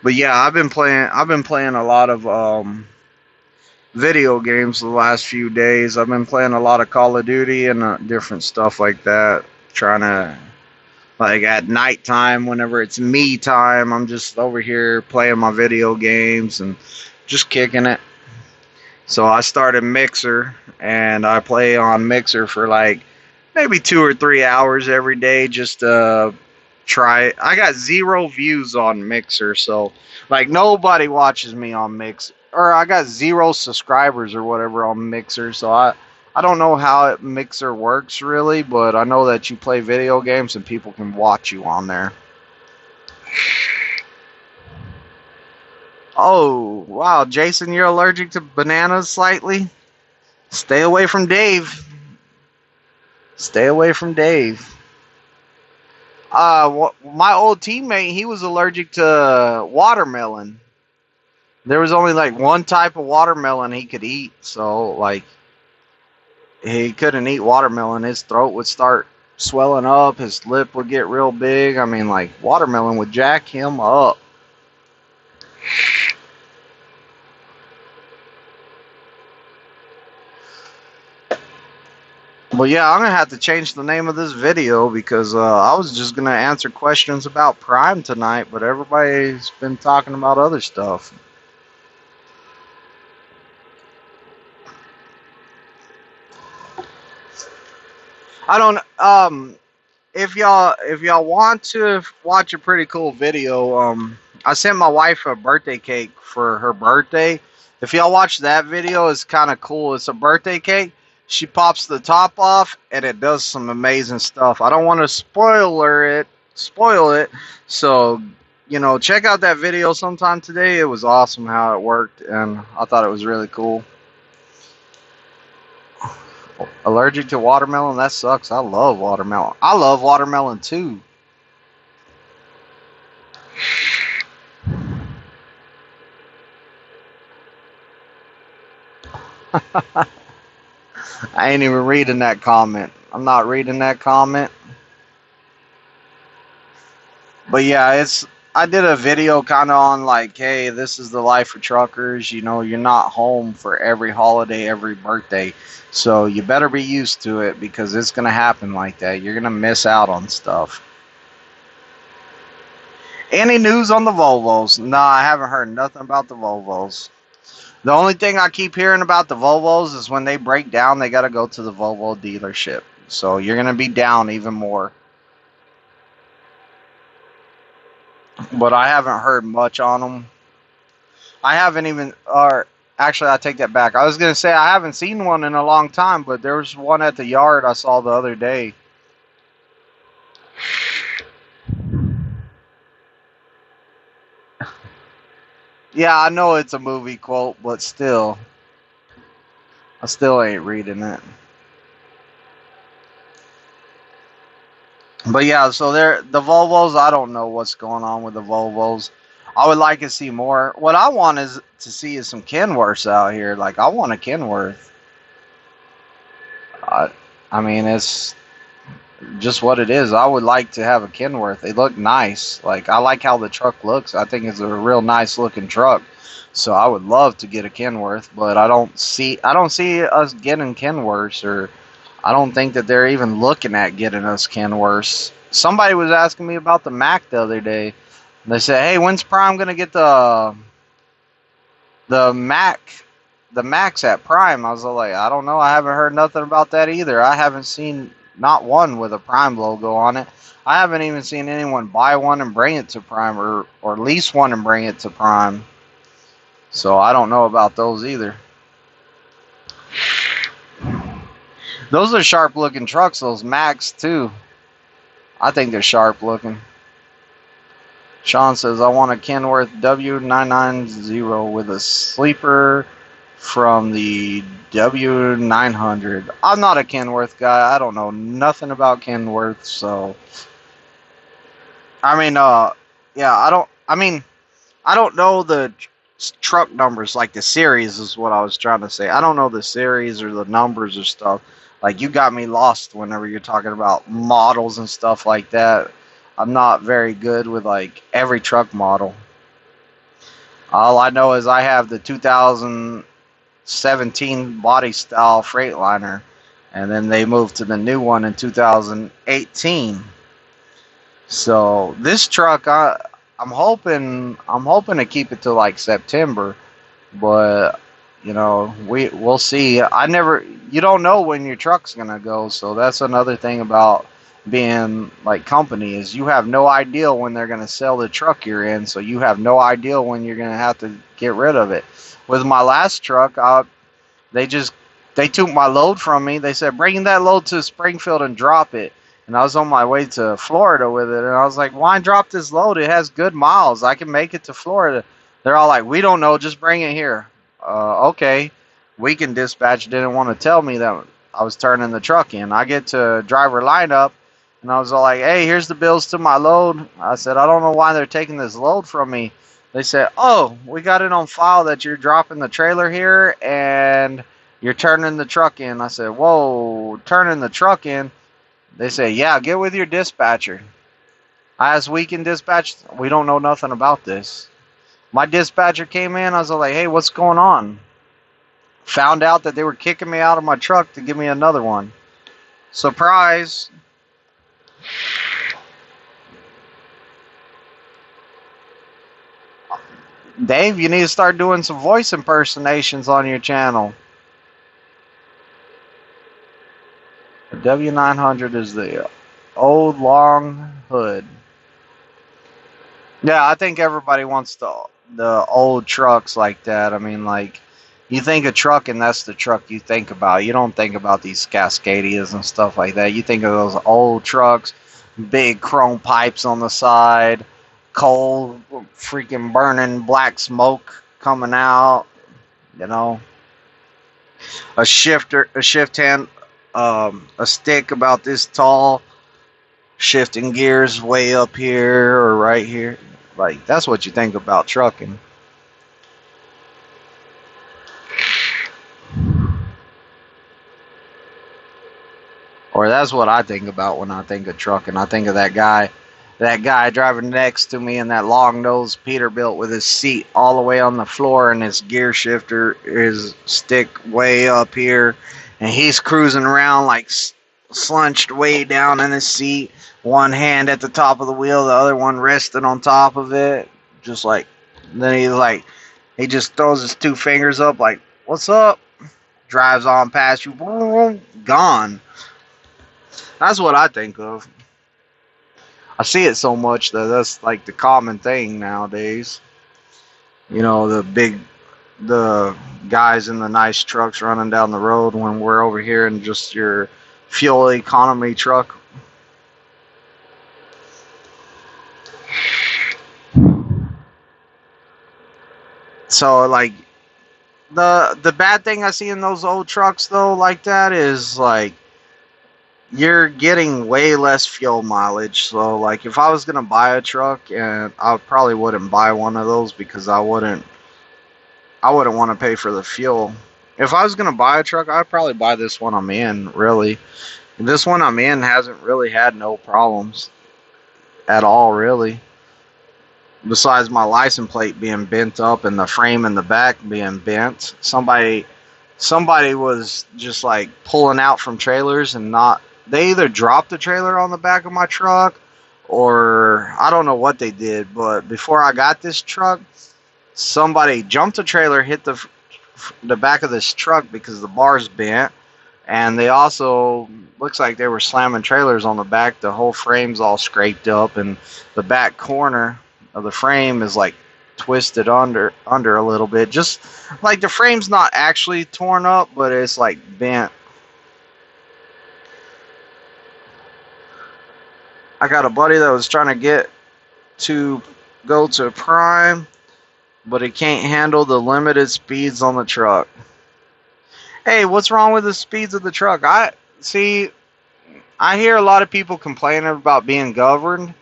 But yeah, I've been playing a lot of video games the last few days. I've been playing a lot of Call of Duty and different stuff like that. Trying to, like, at nighttime, whenever it's me time, I'm just over here playing my video games and just kicking it. So I started Mixer, and I play on Mixer for like maybe 2 or 3 hours every day just to try it. I got 0 views on Mixer, so like nobody watches me on Mixer. Or I got 0 subscribers or whatever on Mixer, so I don't know how Mixer works really, but I know that you play video games and people can watch you on there. Oh, wow, Jason, you're allergic to bananas slightly? Stay away from Dave. Stay away from Dave. My old teammate, he was allergic to watermelon. There was only like one type of watermelon he could eat, so like he couldn't eat watermelon. His throat would start swelling up, his lip would get real big. I mean, like, watermelon would jack him up. Well, yeah, I'm going to have to change the name of this video because I was just going to answer questions about Prime tonight, but everybody's been talking about other stuff. I don't. If y'all want to watch a pretty cool video, I sent my wife a birthday cake for her birthday. If y'all watch that video, it's kind of cool. It's a birthday cake. She pops the top off, and it does some amazing stuff. I don't want to spoil it. So, check out that video sometime today. It was awesome how it worked, and I thought it was really cool. Allergic to watermelon? That sucks. I love watermelon. I love watermelon too. I ain't even reading that comment. I'm not reading that comment. But yeah, I did a video kind of on like, hey, this is the life for truckers. You're not home for every holiday, every birthday. So you better be used to it because it's going to happen like that. You're going to miss out on stuff. Any news on the Volvos? No, I haven't heard nothing about the Volvos. The only thing I keep hearing about the Volvos is when they break down, they got to go to the Volvo dealership. So you're going to be down even more. But I haven't heard much on them. I haven't even, or actually, I take that back. I was going to say I haven't seen one in a long time, but there was one at the yard I saw the other day. Yeah, I know it's a movie quote, but still, I still ain't reading it. But yeah, so the Volvos. I don't know what's going on with the Volvos. I would like to see more. What I want is to see is some Kenworths out here. Like I want a Kenworth. I, I mean, it's just what it is. I would like to have a Kenworth. They look nice. Like I like how the truck looks. I think it's a real nice looking truck. So I would love to get a Kenworth, but I don't see us getting Kenworths, or I don't think that they're even looking at getting us Kenworths. Somebody was asking me about the Mac the other day. They said, "Hey, when's Prime gonna get the Mac, the Macs at Prime?" I was like, "I don't know. I haven't heard nothing about that either. I haven't seen not one with a Prime logo on it. I haven't even seen anyone buy one and bring it to Prime, or lease one and bring it to Prime. So I don't know about those either." Those are sharp looking trucks, those Macs too. I think they're sharp looking. Sean says, I want a Kenworth W990 with a sleeper from the W900. I'm not a Kenworth guy. I don't know nothing about Kenworth, so I mean, yeah, I don't know the truck numbers, like the series is what I was trying to say. I don't know the series or the numbers or stuff. Like you got me lost whenever you're talking about models and stuff like that. I'm not very good with like every truck model. All I know is I have the 2017 body style Freightliner, and then they moved to the new one in 2018. So this truck, I'm hoping to keep it to like September, but we'll see. You don't know when your truck's gonna go, so that's another thing about being like company is you have no idea when they're gonna sell the truck you're in, so you have no idea when you're gonna have to get rid of it. With my last truck, they just they took my load from me. They said bring that load to Springfield and drop it. And I was on my way to Florida with it, and I was like, why drop this load? It has good miles. I can make it to Florida. They're all like, we don't know. Just bring it here. Okay. Weekend dispatch didn't want to tell me that I was turning the truck in. I get to driver lineup, and I was all like, hey, here's the bills to my load. I said, I don't know why they're taking this load from me. They said, oh, we got it on file that you're dropping the trailer here, and you're turning the truck in. I said, whoa, turning the truck in? They say, yeah, get with your dispatcher. I asked weekend dispatch, we don't know nothing about this. My dispatcher came in, I was like, hey, what's going on? Found out that they were kicking me out of my truck to give me another one. Surprise. Dave, you need to start doing some voice impersonations on your channel. The W900 is the old long hood. Yeah, I think everybody wants the old trucks like that. I mean, like, you think of truck and that's the truck you think about. You don't think about these Cascadias and stuff like that. You think of those old trucks, big chrome pipes on the side, coal freaking burning black smoke coming out, you know, a shifter, a shift hand, a stick about this tall, shifting gears way up here or right here. Like, that's what you think about trucking. Or that's what I think about when I think of trucking. I think of that guy driving next to me in that long nose Peterbilt with his seat all the way on the floor and his gear shifter, his stick way up here, and he's cruising around like slunched way down in his seat, one hand at the top of the wheel, the other one resting on top of it, just like. Then he just throws his two fingers up like, "What's up?" Drives on past you, boom, gone. That's what I think of. I see it so much that that's like the common thing nowadays. You know, the guys in the nice trucks running down the road when we're over here in just your fuel economy truck. So like the bad thing I see in those old trucks though like that is like you're getting way less fuel mileage. So like if I was gonna buy a truck, and I probably wouldn't buy one of those because I wouldn't want to pay for the fuel. If I was gonna buy a truck, I'd probably buy this one I'm in. Really, this one I'm in hasn't really had no problems at all. Really, besides my license plate being bent up and the frame in the back being bent. Somebody was just like pulling out from trailers and not. They either dropped the trailer on the back of my truck, or I don't know what they did. But before I got this truck, somebody jumped the trailer, hit the back of this truck because the bar's bent, and they also looks like they were slamming trailers on the back. The whole frame's all scraped up, and the back corner of the frame is like twisted under a little bit. Just like the frame's not actually torn up, but it's like bent. I got a buddy that was trying to get to go to Prime, but he can't handle the limited speeds on the truck. Hey, what's wrong with the speeds of the truck? I hear a lot of people complaining about being governed,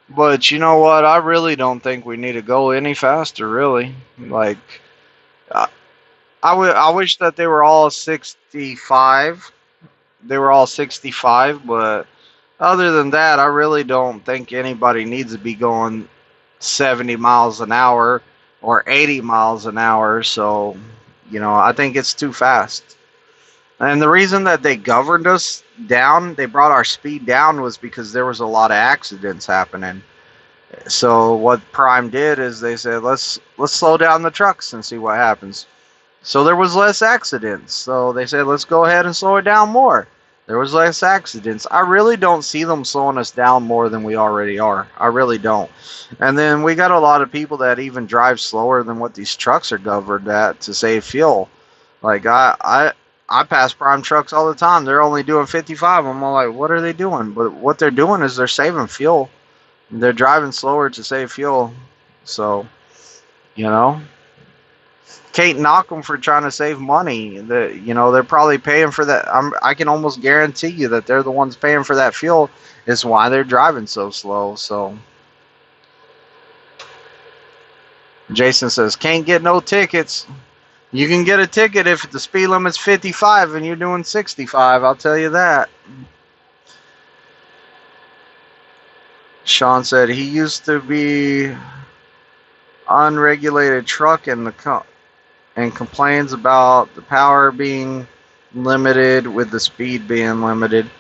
but you know what? I really don't think we need to go any faster, really. Like, I wish that they were all 65. They were all 65, but other than that, I really don't think anybody needs to be going 70 miles an hour or 80 miles an hour. So, I think it's too fast. And the reason that they governed us down, they brought our speed down, was because there was a lot of accidents happening. So what Prime did is they said, let's slow down the trucks and see what happens. So there was less accidents. So they said, let's go ahead and slow it down more. There was less accidents. I really don't see them slowing us down more than we already are. I really don't. And then we got a lot of people that even drive slower than what these trucks are governed at to save fuel. Like I pass Prime trucks all the time. They're only doing 55. I'm all like, what are they doing? But what they're doing is they're saving fuel. They're driving slower to save fuel. So, can't knock them for trying to save money. They're probably paying for that. I can almost guarantee you that they're the ones paying for that fuel. Is why they're driving so slow. So, Jason says, can't get no tickets. You can get a ticket if the speed limit's 55 and you're doing 65. I'll tell you that. Sean said he used to be unregulated truck and complains about the power being limited with the speed being limited.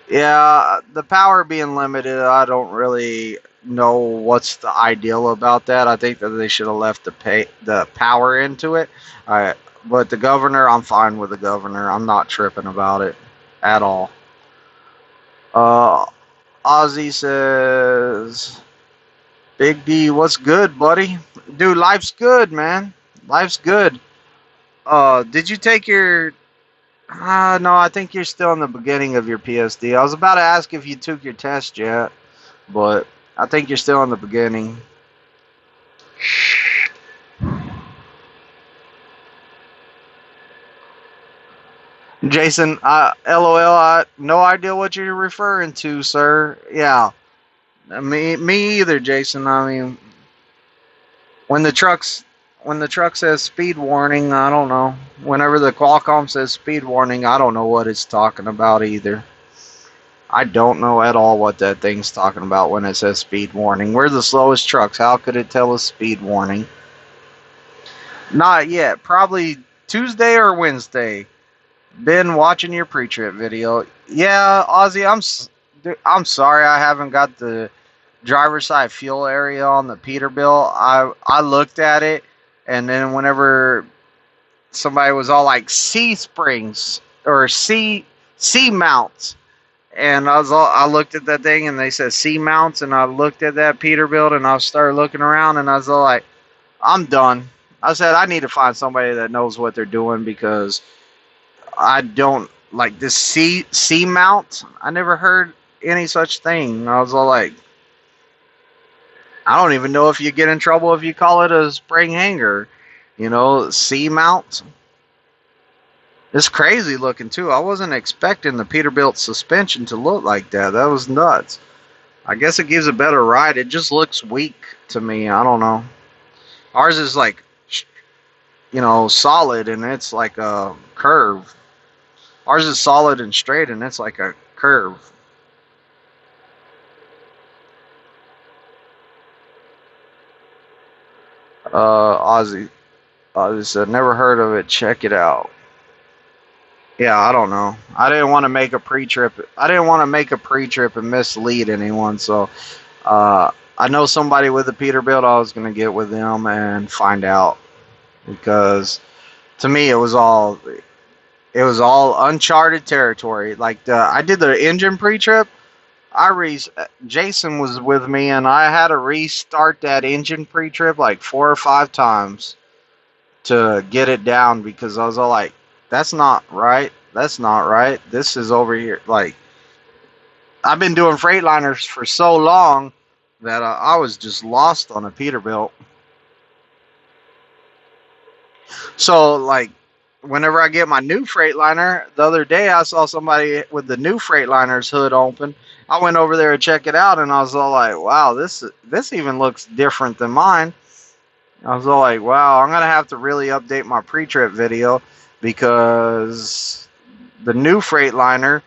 Yeah, the power being limited, I don't really know what's the ideal about that. I think that they should have left the power into it. But the governor, I'm fine with the governor. I'm not tripping about it at all. Uh, Ozzy says, Big D, what's good, buddy? Dude, life's good, man. Life's good. Did you take your? No, I think you're still in the beginning of your PSD. I was about to ask if you took your test yet, but I think you're still in the beginning. Jason, LOL, no idea what you're referring to, sir. Yeah, me either, Jason. I mean, when the trucks when the truck says speed warning, I don't know. Whenever the Qualcomm says speed warning, I don't know what it's talking about either. I don't know at all what that thing's talking about when it says speed warning. We're the slowest trucks. How could it tell us speed warning? Not yet. Probably Tuesday or Wednesday. Been watching your pre-trip video. Yeah, Ozzy, I'm sorry I haven't got the driver's side fuel area on the Peterbilt. I looked at it, and then whenever somebody was all like C springs or C mounts, and I looked at that thing and they said C mounts, and I looked at that Peterbilt and I started looking around and I was all like, I'm done. I said I need to find somebody that knows what they're doing because I don't like this C mount. I never heard any such thing. I was all like, I don't even know if you get in trouble if you call it a spring hanger. You know, C mount. It's crazy looking too. I wasn't expecting the Peterbilt suspension to look like that. That was nuts. I guess it gives a better ride. It just looks weak to me. I don't know. Ours is like, solid and it's like a curve. Ours is solid and straight and it's like a curve. Ozzy said, never heard of it. Check it out. Yeah, I don't know. I didn't want to make a pre-trip. And mislead anyone. So, I know somebody with a Peterbilt. I was gonna get with them and find out because to me it was all uncharted territory. Like I did the engine pre-trip. Jason was with me and I had to restart that engine pre-trip like 4 or 5 times to get it down because I was all like, that's not right. That's not right. This is over here. Like, I've been doing Freightliners for so long that I was just lost on a Peterbilt. So, like, whenever I get my new Freightliner, the other day I saw somebody with the new Freightliner's hood open. I went over there to check it out, and I was all like, wow, this even looks different than mine. I was all like, wow, I'm going to have to really update my pre-trip video because the new Freightliner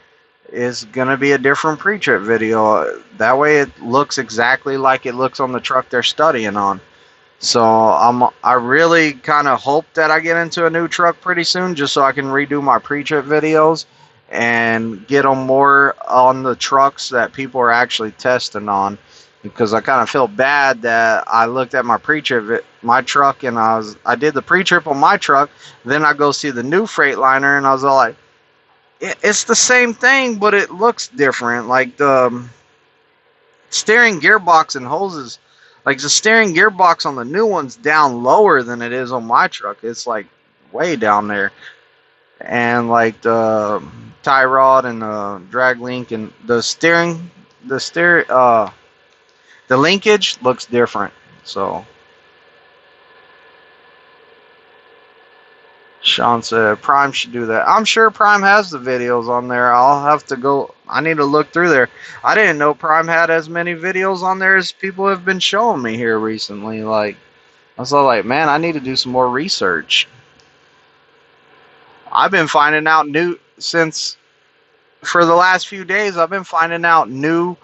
is going to be a different pre-trip video. That way it looks exactly like it looks on the truck they're studying on. So I really kind of hope that I get into a new truck pretty soon just so I can redo my pre-trip videos and get them more on the trucks that people are actually testing on. Because I kind of feel bad that I looked at my pre-trip, my truck, and I did the pre-trip on my truck. Then I go see the new Freightliner, and I was all like, it's the same thing, but it looks different. Like the steering gearbox and hoses, like the steering gearbox on the new one's down lower than it is on my truck. It's like way down there, and like the tie rod and the drag link and the linkage looks different. So Sean said Prime should do that. I'm sure Prime has the videos on there. I'll have to go. I need to look through there. I didn't know Prime had as many videos on there as people have been showing me here recently. Like, I was all like, man, I need to do some more research. I've been finding out for the last few days, I've been finding out new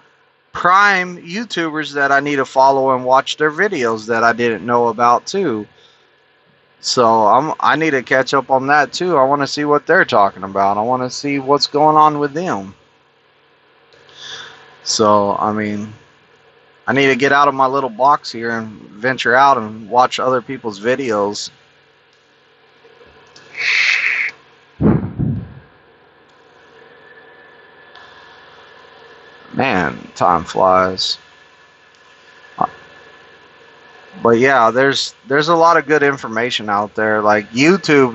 Prime YouTubers that I need to follow and watch their videos that I didn't know about too. So I need to catch up on that too. I want to see what they're talking about. I want to see what's going on with them. So, I mean, I need to get out of my little box here and venture out and watch other people's videos. Man, time flies. But yeah, there's a lot of good information out there. Like YouTube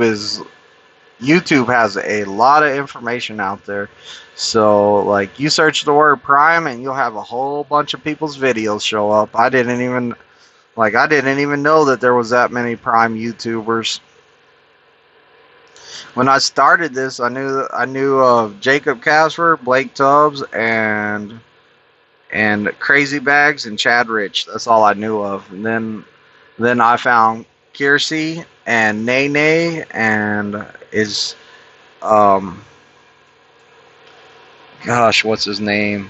has a lot of information out there. So like you search the word Prime and you'll have a whole bunch of people's videos show up. I didn't even know that there was that many Prime YouTubers. When I started this, I knew of Jacob Casper, Blake Tubbs, and Crazy Bags and Chad Rich. That's all I knew of. And then I found Kiersey and Nene and is um gosh, what's his name?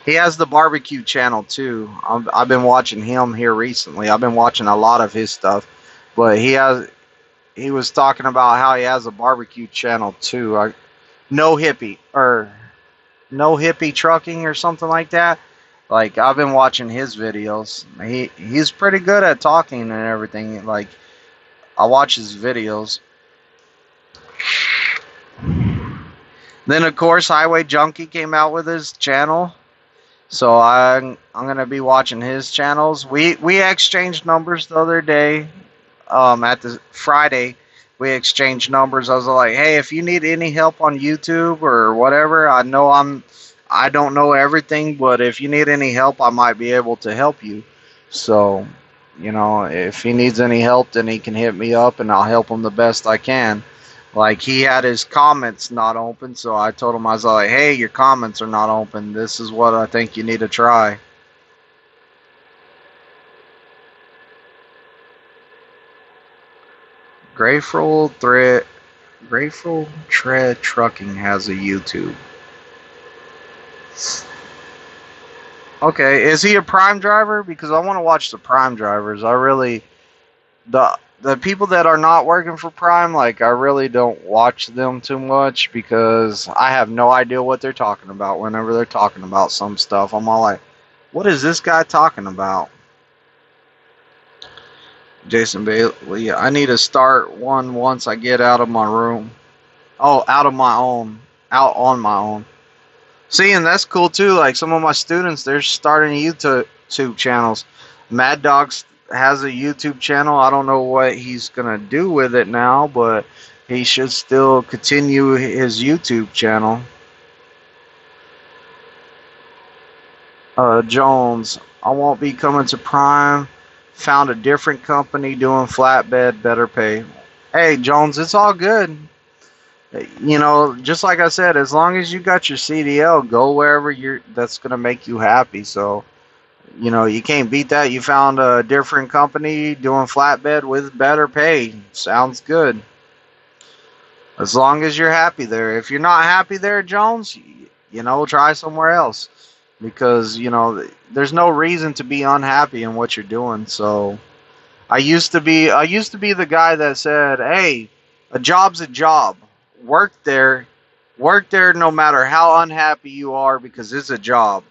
He has the barbecue channel too. I've been watching him here recently. I've been watching a lot of his stuff, but he was talking about how he has a barbecue channel too. No hippie or no hippie trucking or something like that. Like I've been watching his videos. He's pretty good at talking and everything. Like I watch his videos. Then of course Highway Junkie came out with his channel. So I'm gonna be watching his channels. We exchanged numbers the other day. At the Friday, we exchanged numbers. I was like, hey, if you need any help on YouTube or whatever, I don't know everything, but if you need any help, I might be able to help you. So, if he needs any help, then he can hit me up and I'll help him the best I can. Like he had his comments not open, so I told him, I was like, hey, your comments are not open. This is what I think you need to try. Grateful Tread Trucking has a YouTube. Okay, is he a Prime driver? Because I want to watch the Prime drivers. The people that are not working for Prime, like I really don't watch them too much because I have no idea what they're talking about whenever they're talking about some stuff. I'm all like, what is this guy talking about? Jason Bailey, well, yeah, I need to start one once I get out of my room. Oh, out on my own. See, and that's cool too. Like some of my students, they're starting YouTube channels. Mad Dogs has a YouTube channel. I don't know what he's gonna do with it now, but he should still continue his YouTube channel. Jones, I won't be coming to Prime. Found a different company doing flatbed, better pay. Hey, Jones, it's all good. Just like I said, as long as you got your CDL, go wherever that's gonna make you happy. So, you can't beat that. You found a different company doing flatbed with better pay. Sounds good. As long as you're happy there. If you're not happy there, Jones, try somewhere else. Because, there's no reason to be unhappy in what you're doing. So I used to be the guy that said, hey, a job's a job. Work there. Work there no matter how unhappy you are because it's a job.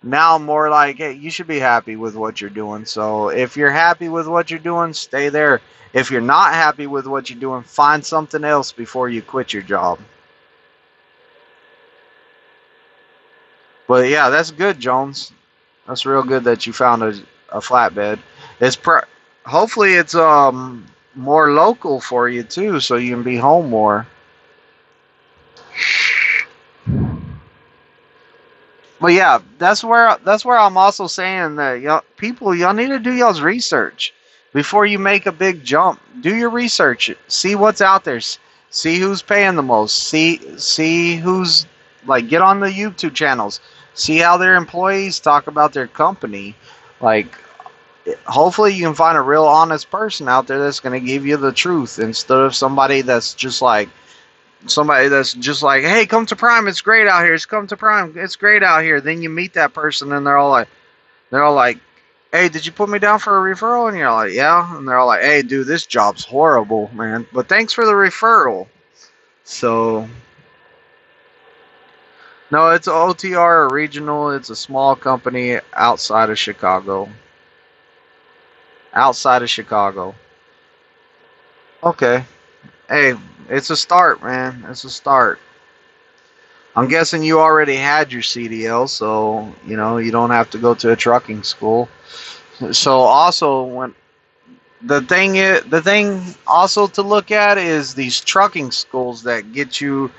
Now I'm more like, hey, you should be happy with what you're doing. So if you're happy with what you're doing, stay there. If you're not happy with what you're doing, find something else before you quit your job. But yeah, that's good, Jones. That's real good that you found a flatbed. It's hopefully it's more local for you too, so you can be home more. But yeah, that's where I'm also saying that y'all need to do y'all's research before you make a big jump. Do your research. See what's out there. See who's paying the most. See who's like get on the YouTube channels. See how their employees talk about their company. Like hopefully you can find a real honest person out there that's going to give you the truth instead of somebody that's just like, hey, come to Prime, it's great out here. Come to Prime, it's great out here. Then you meet that person and they're all like, hey, did you put me down for a referral? And you're like, yeah. And they're all like, hey, dude, this job's horrible, man, but thanks for the referral. So no, it's OTR Regional. It's a small company outside of Chicago. Outside of Chicago. Okay. Hey, it's a start, man. It's a start. I'm guessing you already had your CDL, so you don't have to go to a trucking school. So also, when the thing also to look at is these trucking schools that get you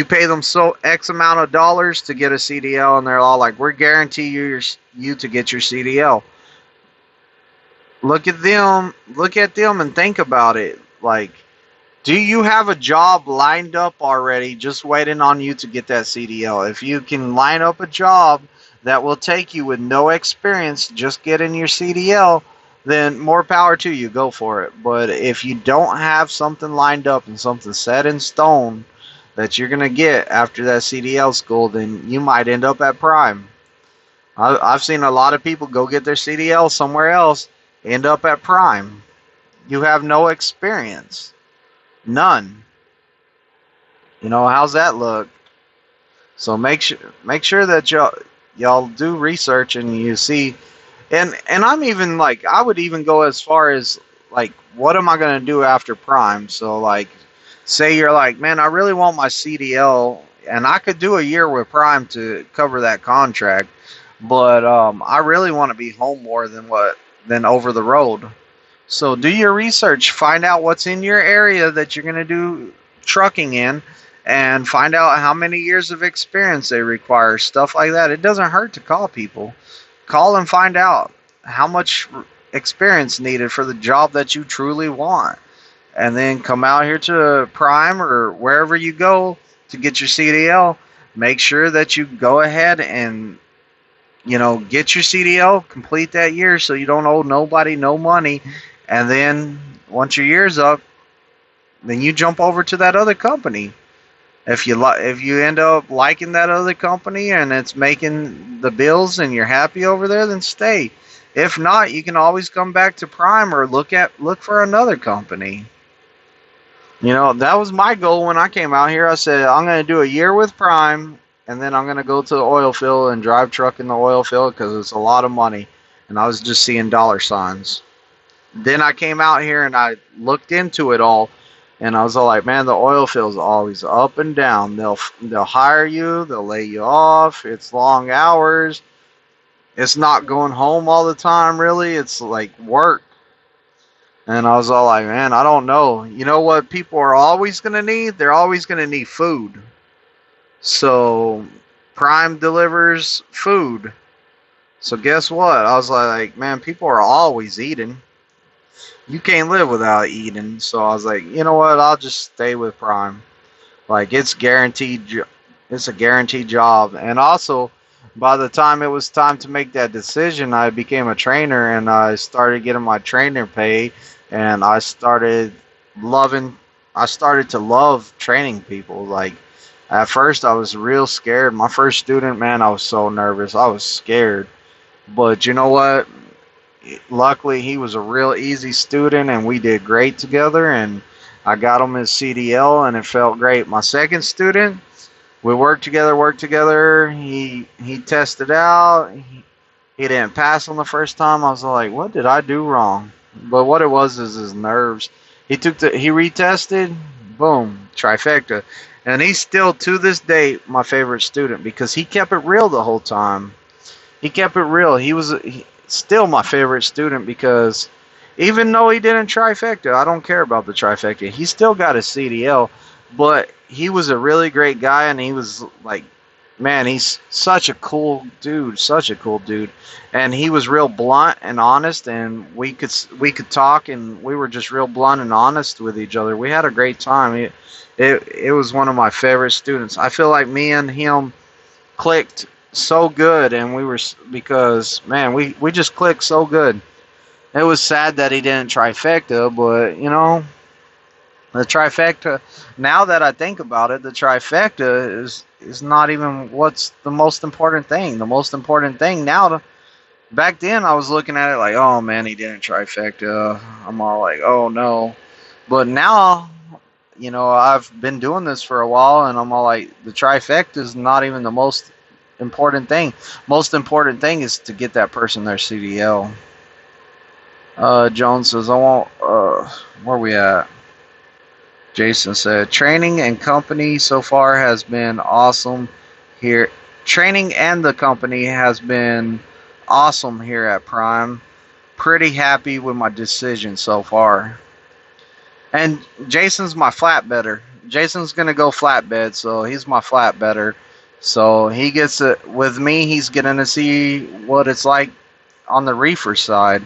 pay them so X amount of dollars to get a CDL, and they're all like, we're guarantee you to get your CDL. Look at them and think about it. Like, do you have a job lined up already, just waiting on you to get that CDL? If you can line up a job that will take you with no experience, just getting your CDL, then more power to you. Go for it. But if you don't have something lined up and something set in stone that you're gonna get after that CDL school, then you might end up at Prime. I've seen a lot of people go get their CDL somewhere else, end up at Prime. You have no experience, none. How's that look? So make sure that y'all do research and you see. And I'm even like, I would even go as far as like, what am I gonna do after Prime? So like, say you're like, man, I really want my CDL, and I could do a year with Prime to cover that contract, but I really want to be home more than over the road. So do your research, find out what's in your area that you're going to do trucking in, and find out how many years of experience they require, stuff like that. It doesn't hurt to call people. Call and find out how much experience needed for the job that you truly want. And then come out here to Prime or wherever you go to get your CDL. Make sure that you go ahead and get your CDL, complete that year so you don't owe nobody no money. And then once your year's up, then you jump over to that other company. If you end up liking that other company and it's making the bills and you're happy over there, then stay. If not, you can always come back to Prime or look for another company. That was my goal when I came out here. I said I'm going to do a year with Prime, and then I'm going to go to the oil field and drive truck in the oil field because it's a lot of money. And I was just seeing dollar signs. Then I came out here and I looked into it all, and I was all like, man, the oil field's always up and down. They'll hire you, they'll lay you off. It's long hours. It's not going home all the time, really. It's like work. And I was all like, man, I don't know. You know what people are always going to need? They're always going to need food. So Prime delivers food. So guess what? I was like, man, people are always eating. You can't live without eating. So I was like, you know what? I'll just stay with Prime. Like, it's guaranteed. It's a guaranteed job. And also, by the time it was time to make that decision, I became a trainer and I started getting my trainer pay, and I started to love training people. Like, at first I was real scared. My first student, man, I was so nervous. I was scared. But you know what? Luckily, he was a real easy student and we did great together, and I got him his CDL and it felt great. My second student, we worked together. He tested out. He didn't pass on the first time. I was like, what did I do wrong? But what it was is his nerves. He retested, boom, trifecta. And he's still, to this day, my favorite student because he kept it real the whole time. He kept it real. He still my favorite student because even though he didn't trifecta, I don't care about the trifecta. He still got his CDL, but he was a really great guy, and he was like, man, he's such a cool dude, and he was real blunt and honest, and we could talk, and we were just real blunt and honest with each other. We had a great time. It was one of my favorite students. I feel like me and him clicked so good, and because man, we just clicked so good. It was sad that he didn't trifecta, but the trifecta, now that I think about it, the trifecta is not even what's the most important thing. The most important thing now, back then I was looking at it like, oh man, he didn't trifecta. I'm all like, oh no. But now, I've been doing this for a while, and I'm all like, the trifecta is not even the most important thing. Most important thing is to get that person their CDL. Jones says, I want, where we at? Jason said, training and company so far has been awesome here. Training and the company has been awesome here at Prime. Pretty happy with my decision so far. And Jason's my flatbedder. Jason's gonna go flatbed, so he's my flatbedder. So he gets it with me. He's getting to see what it's like on the reefer side.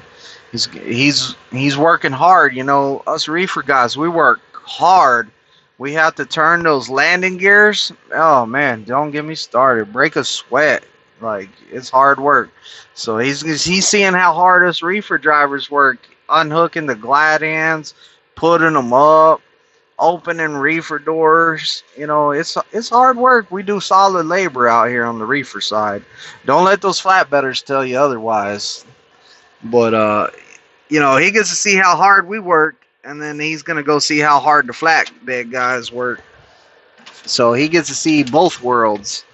He's working hard. You know, us reefer guys, we work hard. We have to turn those landing gears. Oh man, don't get me started. Break a sweat. Like it's hard work. So he's seeing how hard us reefer drivers work, unhooking the glad ends, putting them up, opening reefer doors. You know, it's hard work. We do solid labor out here on the reefer side. Don't let those flatbedders tell you otherwise. But you know, he gets to see how hard we work, and then he's gonna go see how hard the flatbed guys work. So he gets to see both worlds.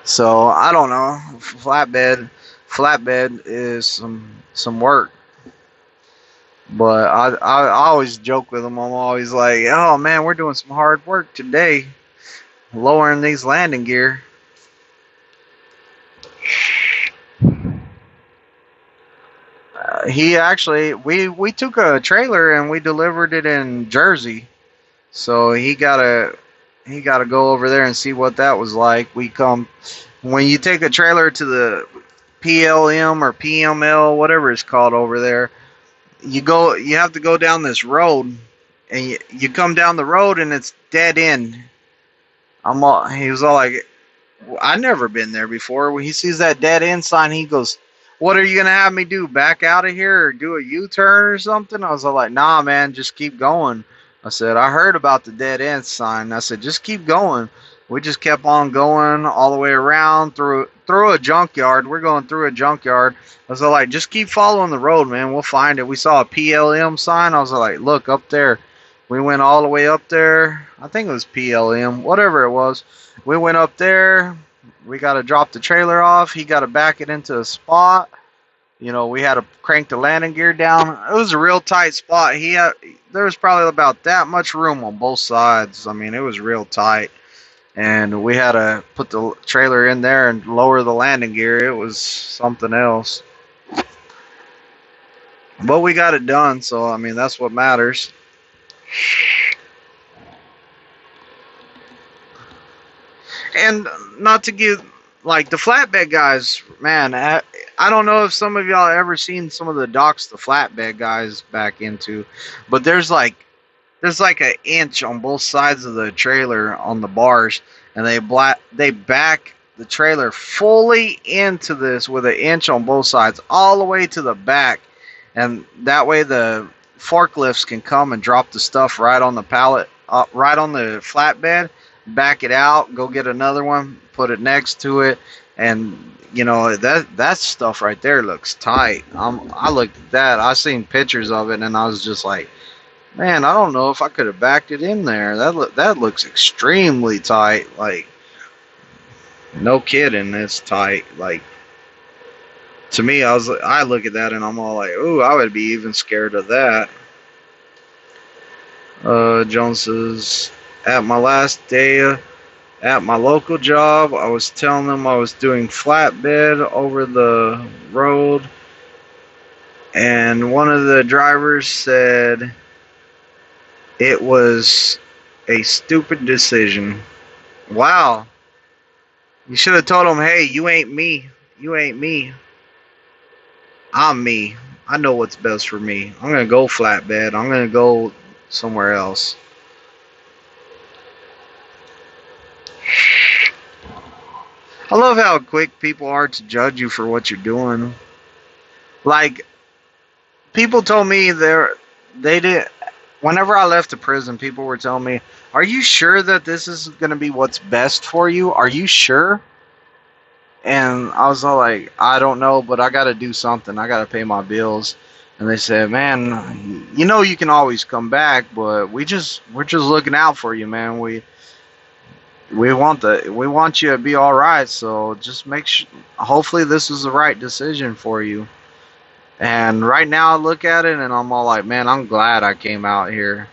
So I don't know. Flatbed is some work. But I always joke with him. I'm always like, oh man, we're doing some hard work today, lowering these landing gear. He actually, we took a trailer and we delivered it in Jersey, so he gotta go over there and see what that was like. We come when you take a trailer to the PLM or PML, whatever it's called over there. You have to go down this road, and you come down the road and it's dead end. He was all like, I never been there before. When he sees that dead end sign, he goes, "What are you gonna have me do? Back out of here or do a U-turn or something?" I was all like, "Nah, man, just keep going." I said, "I heard about the dead end sign." I said, "Just keep going." We just kept on going all the way around through a junkyard. We're going through a junkyard. I was all like, "Just keep following the road, man. We'll find it." We saw a PLM sign. I was like, "Look up there." We went all the way up there. I think it was PLM, whatever it was. We went up there. We got to drop the trailer off. He got to back it into a spot. You know, we had to crank the landing gear down. It was a real tight spot. There was probably about that much room on both sides. I mean, it was real tight. And we had to put the trailer in there and lower the landing gear. It was something else. But we got it done, so I mean, that's what matters. And not to give, like, the flatbed guys, man, I don't know if some of y'all ever seen some of the docks the flatbed guys back into, but there's like an inch on both sides of the trailer on the bars, and they back the trailer fully into this with an inch on both sides, all the way to the back, and that way the forklifts can come and drop the stuff right on the pallet, right on the flatbed, back it out, go get another one, put it next to it, and you know that stuff right there looks tight. I looked at that, I seen pictures of it, and I was just like, man, I don't know if I could have backed it in there. That looks extremely tight. Like, no kidding, it's tight. Like, to me, I look at that and I'm all like, ooh, I would be even scared of that. Jones says, at my last day at my local job, I was telling them I was doing flatbed over the road, and one of the drivers said it was a stupid decision. Wow. You should have told him, hey, you ain't me. You ain't me. I'm me. I know what's best for me. I'm going to go flatbed. I'm going to go somewhere else. I love how quick people are to judge you for what you're doing. Like, people told me they did. Whenever I left the prison, people were telling me, are you sure that this is going to be what's best for you? Are you sure? And I was all like, I don't know, but I got to do something. I got to pay my bills. And they said, man, you know you can always come back, but we're just looking out for you, man. We want you to be all right, so just make sure, hopefully this is the right decision for you. And right now I look at it and I'm all like, man, I'm glad I came out here.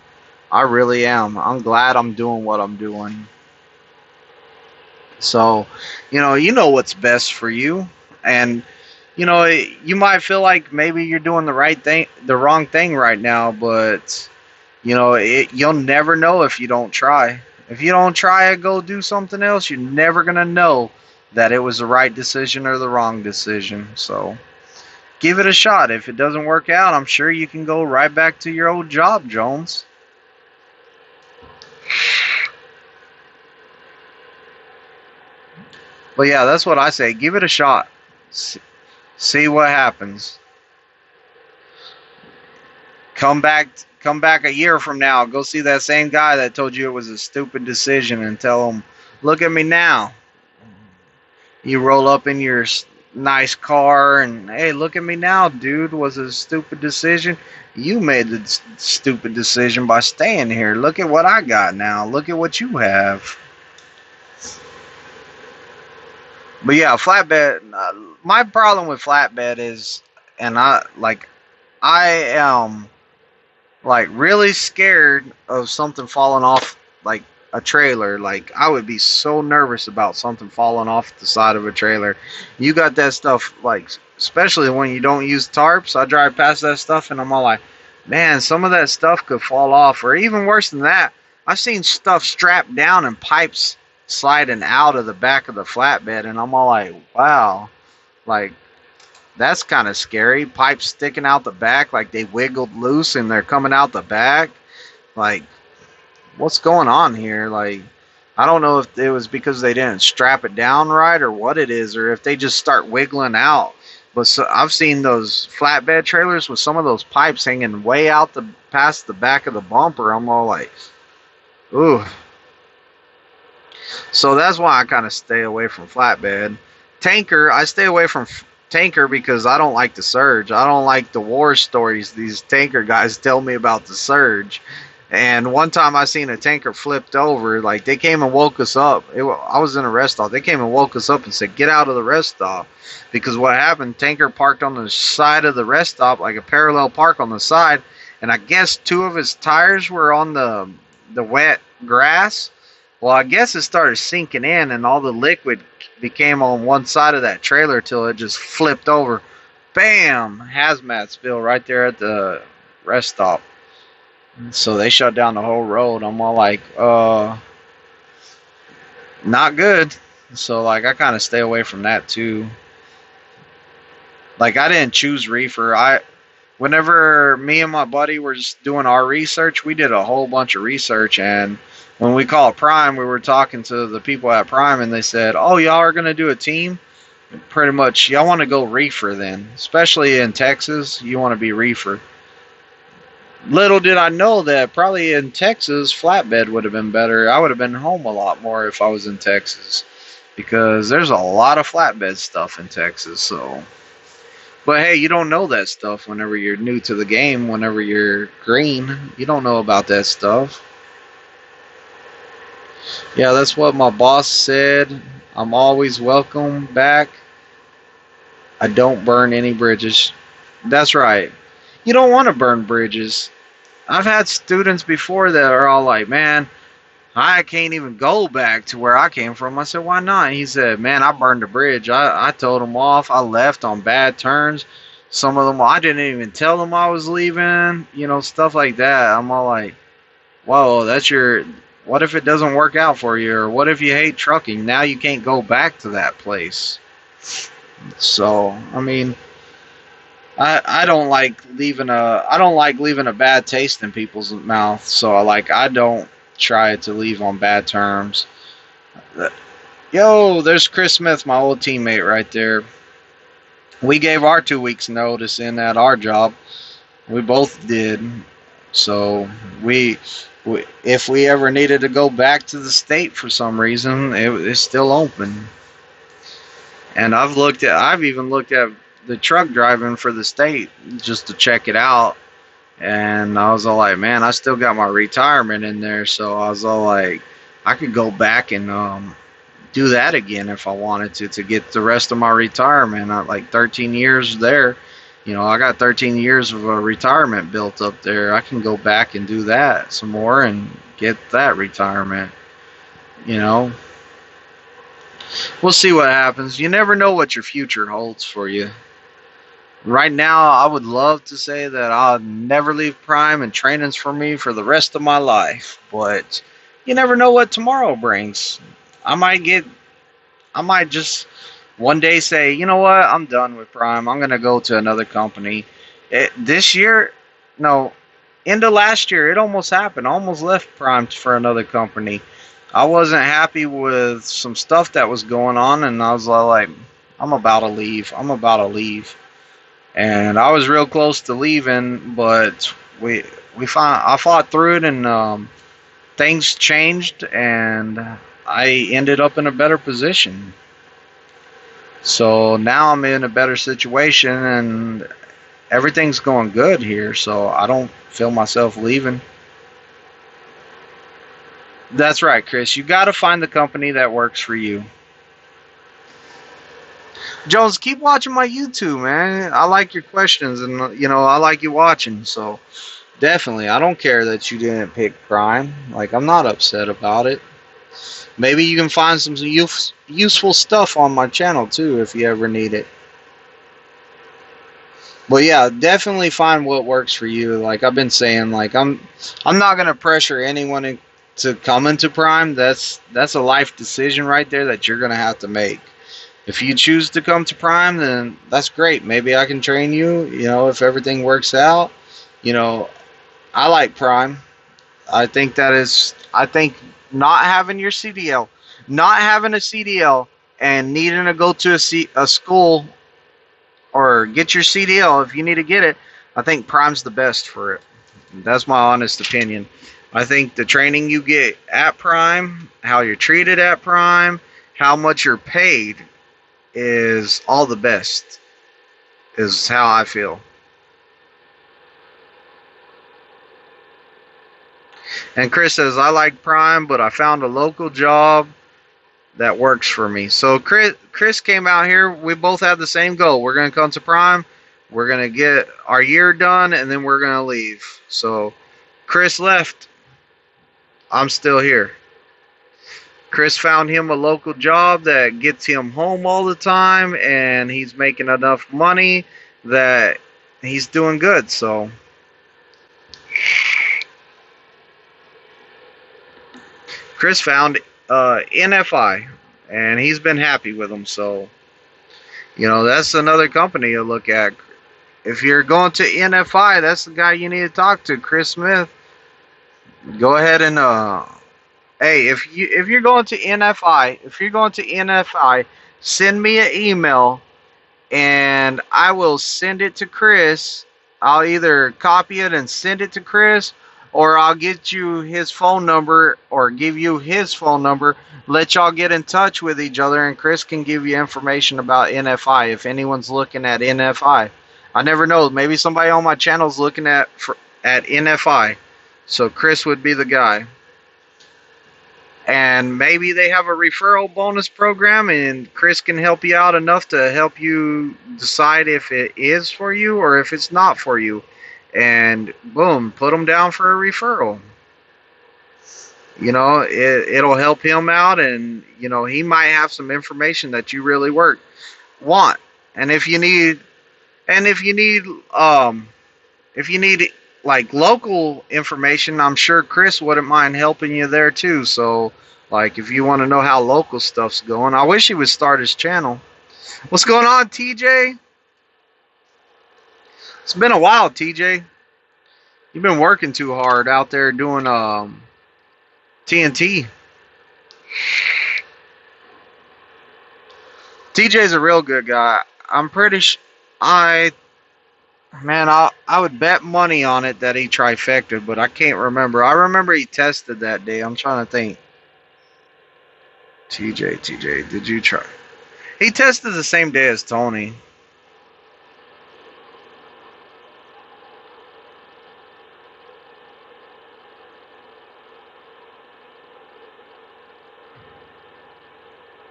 I really am. I'm glad I'm doing what I'm doing. So, you know what's best for you, and you might feel like maybe you're doing the wrong thing right now, but you'll never know if you don't try. If you don't try to go do something else, you're never gonna know that it was the right decision or the wrong decision. So, give it a shot. If it doesn't work out, I'm sure you can go right back to your old job, Jones. But yeah, that's what I say. Give it a shot. See what happens. Come back come back a year from now. Go see that same guy that told you it was a stupid decision and tell him, "Look at me now." You roll up in your nice car and, "Hey, look at me now, dude. Was it a stupid decision? You made the stupid decision by staying here. Look at what I got now. Look at what you have." But yeah, flatbed. My problem with flatbed is, and I am like really scared of something falling off, like a trailer. Like I would be so nervous about something falling off the side of a trailer. You got that stuff, like especially when you don't use tarps. I drive past that stuff and I'm all like, man, some of that stuff could fall off, or even worse than that. I've seen stuff strapped down and pipes sliding out of the back of the flatbed, and I'm all like, wow, like that's kind of scary. Pipes sticking out the back, like they wiggled loose and they're coming out the back. Like, what's going on here? Like, I don't know if it was because they didn't strap it down right or what it is, or if they just start wiggling out. But I've seen those flatbed trailers with some of those pipes hanging way out past the back of the bumper. I'm all like, ooh. So that's why I kind of stay away from flatbed. Tanker, I stay away from tanker because I don't like the surge. I don't like the war stories these tanker guys tell me about the surge. And one time I seen a tanker flipped over. Like they came and woke us up. I was in a rest stop. They came and woke us up and said, "Get out of the rest stop," because what happened? Tanker parked on the side of the rest stop, like a parallel park on the side, and I guess two of his tires were on the wet grass. Well, I guess it started sinking in, and all the liquid became on one side of that trailer till it just flipped over. Bam! Hazmat spill right there at the rest stop. So they shut down the whole road. I'm all like, not good. So like I kind of stay away from that too. Like I didn't choose reefer. Whenever me and my buddy were just doing our research, we did a whole bunch of research, and when we called Prime, we were talking to the people at Prime, and they said, "Oh, y'all are gonna do a team? Pretty much, y'all want to go reefer then, especially in Texas. You want to be reefer." Little did I know that probably in Texas, flatbed would have been better. I would have been home a lot more if I was in Texas, because there's a lot of flatbed stuff in Texas. So, but hey, you don't know that stuff whenever you're new to the game. Whenever you're green, you don't know about that stuff. Yeah, that's what my boss said. I'm always welcome back. I don't burn any bridges. That's right. You don't want to burn bridges. I've had students before that are all like, "Man, I can't even go back to where I came from." I said, "Why not?" He said, "Man, I burned a bridge. I told them off. I left on bad terms. Some of them, I didn't even tell them I was leaving. Stuff like that." I'm all like, "Whoa, what if it doesn't work out for you? Or what if you hate trucking? Now you can't go back to that place." So, I mean, I don't like leaving a bad taste in people's mouth. So I don't try to leave on bad terms. Yo, there's Chris Smith, my old teammate right there. We gave our 2 weeks notice in at our job. We both did. So if we ever needed to go back to the state for some reason, it's still open. And I've even looked at the truck driving for the state just to check it out. And I was all like, man, I still got my retirement in there. So I was all like, I could go back and do that again if I wanted to get the rest of my retirement. Like 13 years there. I got 13 years of retirement built up there. I can go back and do that some more and get that retirement. You know, we'll see what happens. You never know what your future holds for you. Right now, I would love to say that I'll never leave Prime and training's for me for the rest of my life, but you never know what tomorrow brings. I might get, I might just one day say, you know what, I'm done with Prime. I'm going to go to another company. This year, no, end of last year, it almost happened. I almost left Prime for another company. I wasn't happy with some stuff that was going on, and I was like, I'm about to leave. I'm about to leave. And I was real close to leaving, but I fought through it, and things changed, and I ended up in a better position. So now I'm in a better situation, and everything's going good here. So I don't feel myself leaving. That's right, Chris. You got to find the company that works for you. Jones, keep watching my YouTube, man. I like your questions, and I like you watching. So definitely, I don't care that you didn't pick Prime. Like, I'm not upset about it. Maybe you can find some useful stuff on my channel too if you ever need it. But yeah, definitely find what works for you. Like I've been saying, like I'm not gonna pressure anyone to come into Prime. That's a life decision right there that you're gonna have to make. If you choose to come to Prime, then that's great. Maybe I can train you. If everything works out. You know, I like Prime. I think not having your CDL, not having a CDL, and needing to go to a school or get your CDL if you need to get it. I think Prime's the best for it. That's my honest opinion. I think the training you get at Prime, how you're treated at Prime, how much you're paid is all the best, is how I feel. And Chris says, I like Prime, but I found a local job that works for me. So Chris came out here. We both had the same goal. We're going to come to Prime. We're going to get our year done, and then we're going to leave. So Chris left. I'm still here. Chris found him a local job that gets him home all the time, and he's making enough money that he's doing good. So Chris found NFI, and he's been happy with them. So, that's another company to look at. If you're going to NFI, that's the guy you need to talk to, Chris Smith. Go ahead and hey, if you're going to NFI, send me an email, and I will send it to Chris. I'll either copy it and send it to Chris, or I'll get you his phone number or give you his phone number. Let y'all get in touch with each other, and Chris can give you information about NFI if anyone's looking at NFI. I never know. Maybe somebody on my channel is looking at NFI. So Chris would be the guy. And maybe they have a referral bonus program, and Chris can help you out enough to help you decide if it is for you or if it's not for you. And boom, put them down for a referral. It'll help him out, and he might have some information that you really want. And if you need like local information, I'm sure Chris wouldn't mind helping you there too. So like if you want to know how local stuff's going, I wish he would start his channel. What's going on, TJ? It's been a while, TJ. You've been working too hard out there doing TNT. TJ's a real good guy. I'm pretty sure I would bet money on it that he trifected, but I can't remember. I remember he tested that day. I'm trying to think. TJ, did you try? He tested the same day as Tony.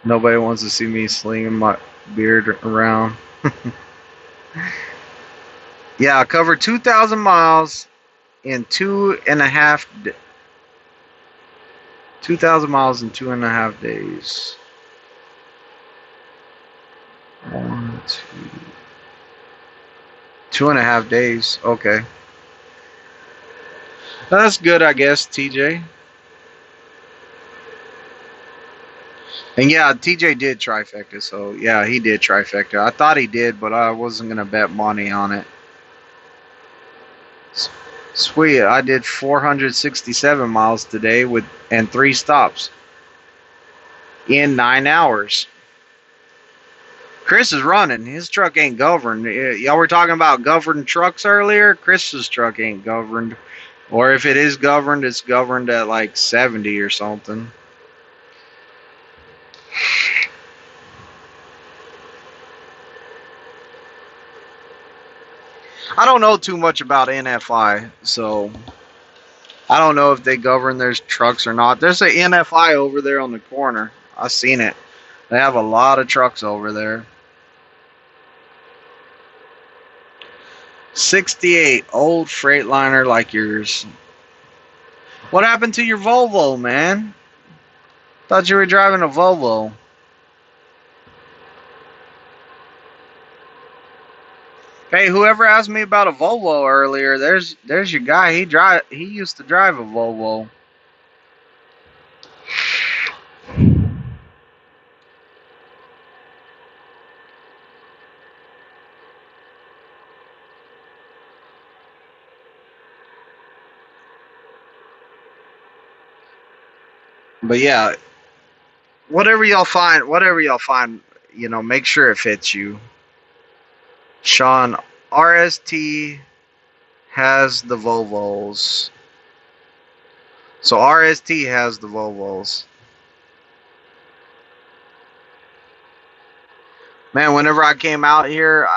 Nobody wants to see me slinging my beard around. Yeah, I covered 2,000 miles in 2,000 miles in 2.5 days. 1, 2, 2.5 days. Okay. That's good, I guess, TJ. And yeah, TJ did trifecta, so yeah, he did trifecta. I thought he did, but I wasn't gonna bet money on it. Sweet, I did 467 miles today and 3 stops in 9 hours. Chris is running. His truck ain't governed. Y'all were talking about governed trucks earlier. Chris's truck ain't governed. Or if it is governed, it's governed at like 70 or something. I don't know too much about NFI, so I don't know if they govern their trucks or not. There's an NFI over there on the corner. I've seen it. They have a lot of trucks over there. 68, old Freightliner like yours. What happened to your Volvo, man? Thought you were driving a Volvo. Hey, whoever asked me about a Volvo earlier, there's your guy. He used to drive a Volvo. But yeah, whatever y'all find, make sure it fits you. Sean, RST has the Volvos. So RST has the Volvos. Man, whenever I came out here,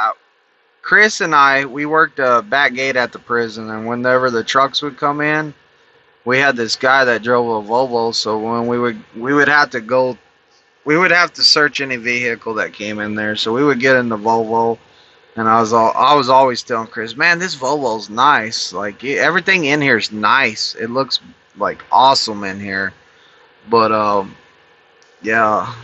Chris and we worked a back gate at the prison, and whenever the trucks would come in, we had this guy that drove a Volvo. So when we would have to search any vehicle that came in there. So we would get in the Volvo, and I was always telling Chris, man, this Volvo's nice. Like everything in here is nice. It looks like awesome in here. But yeah.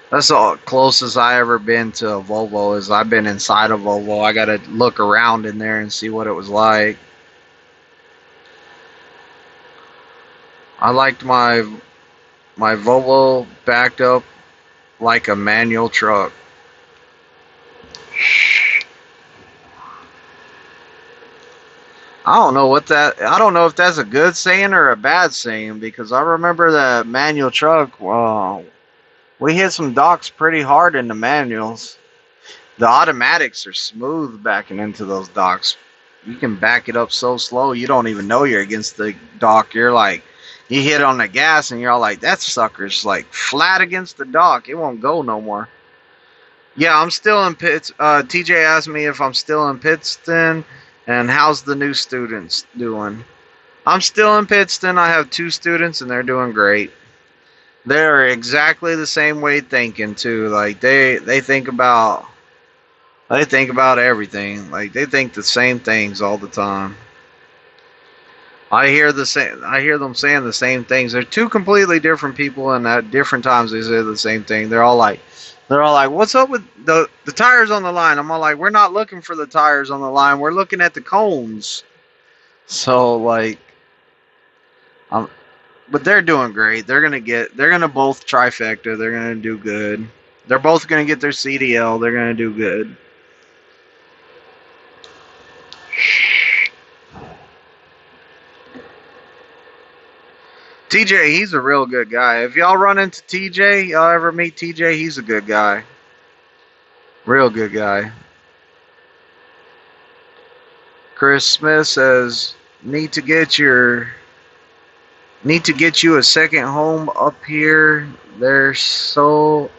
That's the closest I ever been to a Volvo is I've been inside a Volvo. I gotta look around in there and see what it was like. I liked my Volvo backed up like a manual truck. I don't know if that's a good saying or a bad saying, because I remember that manual truck. We hit some docks pretty hard in the manuals. The automatics are smooth backing into those docks. You can back it up so slow you don't even know you're against the dock. You're like, you hit on the gas and you're all like, that sucker's like flat against the dock. It won't go no more. Yeah, I'm still in Pitts. TJ asked me if I'm still in Pittston and how's the new students doing. I'm still in Pittston. I have 2 students and they're doing great. They're exactly the same way thinking too. Like they think about everything. Like they think the same things all the time. I hear them saying the same things. They're 2 completely different people, and at different times they say the same thing. They're all like, "What's up with the tires on the line?" I'm all like, "We're not looking for the tires on the line. We're looking at the cones." So like, but they're doing great. They're gonna both trifecta. They're gonna do good. They're both gonna get their CDL. They're gonna do good. TJ, he's a real good guy. If y'all run into TJ, y'all ever meet TJ, he's a good guy. Real good guy. Chris Smith says, need to get you a second home up here. There's so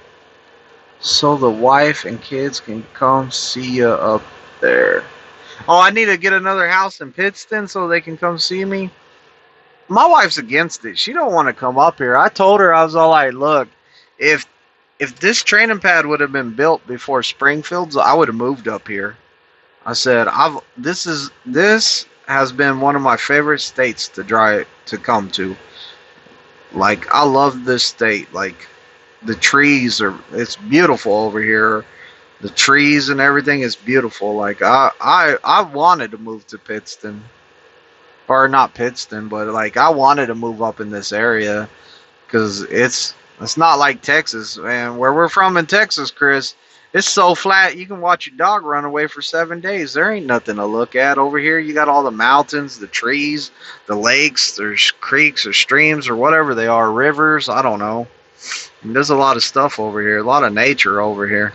the wife and kids can come see you up there. Oh, I need to get another house in Pittston so they can come see me. My wife's against it. She don't want to come up here. I told her, I was all like, look, if this training pad would have been built before Springfield's, I would have moved up here. I said, this has been one of my favorite states to drive to come to. Like I love this state. Like the trees are, it's beautiful over here. The trees and everything is beautiful. Like I wanted to move to Pittston, or not Pittston, but like I wanted to move up in this area because it's not like Texas, man. Where we're from in Texas, Chris, it's so flat you can watch your dog run away for 7 days. There ain't nothing to look at over here. You got all the mountains, the trees, the lakes. There's creeks or streams or whatever they are, rivers. I don't know. And there's a lot of stuff over here, a lot of nature over here.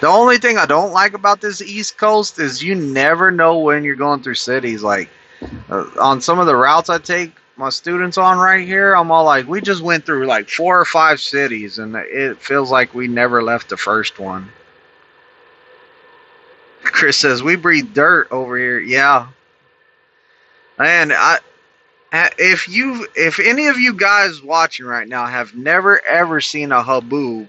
The only thing I don't like about this East Coast is you never know when you're going through cities. Like on some of the routes I take my students on right here, I'm all like, we just went through like 4 or 5 cities, and it feels like we never left the first one. Chris says we breathe dirt over here. Yeah, and if any of you guys watching right now have never ever seen a haboob,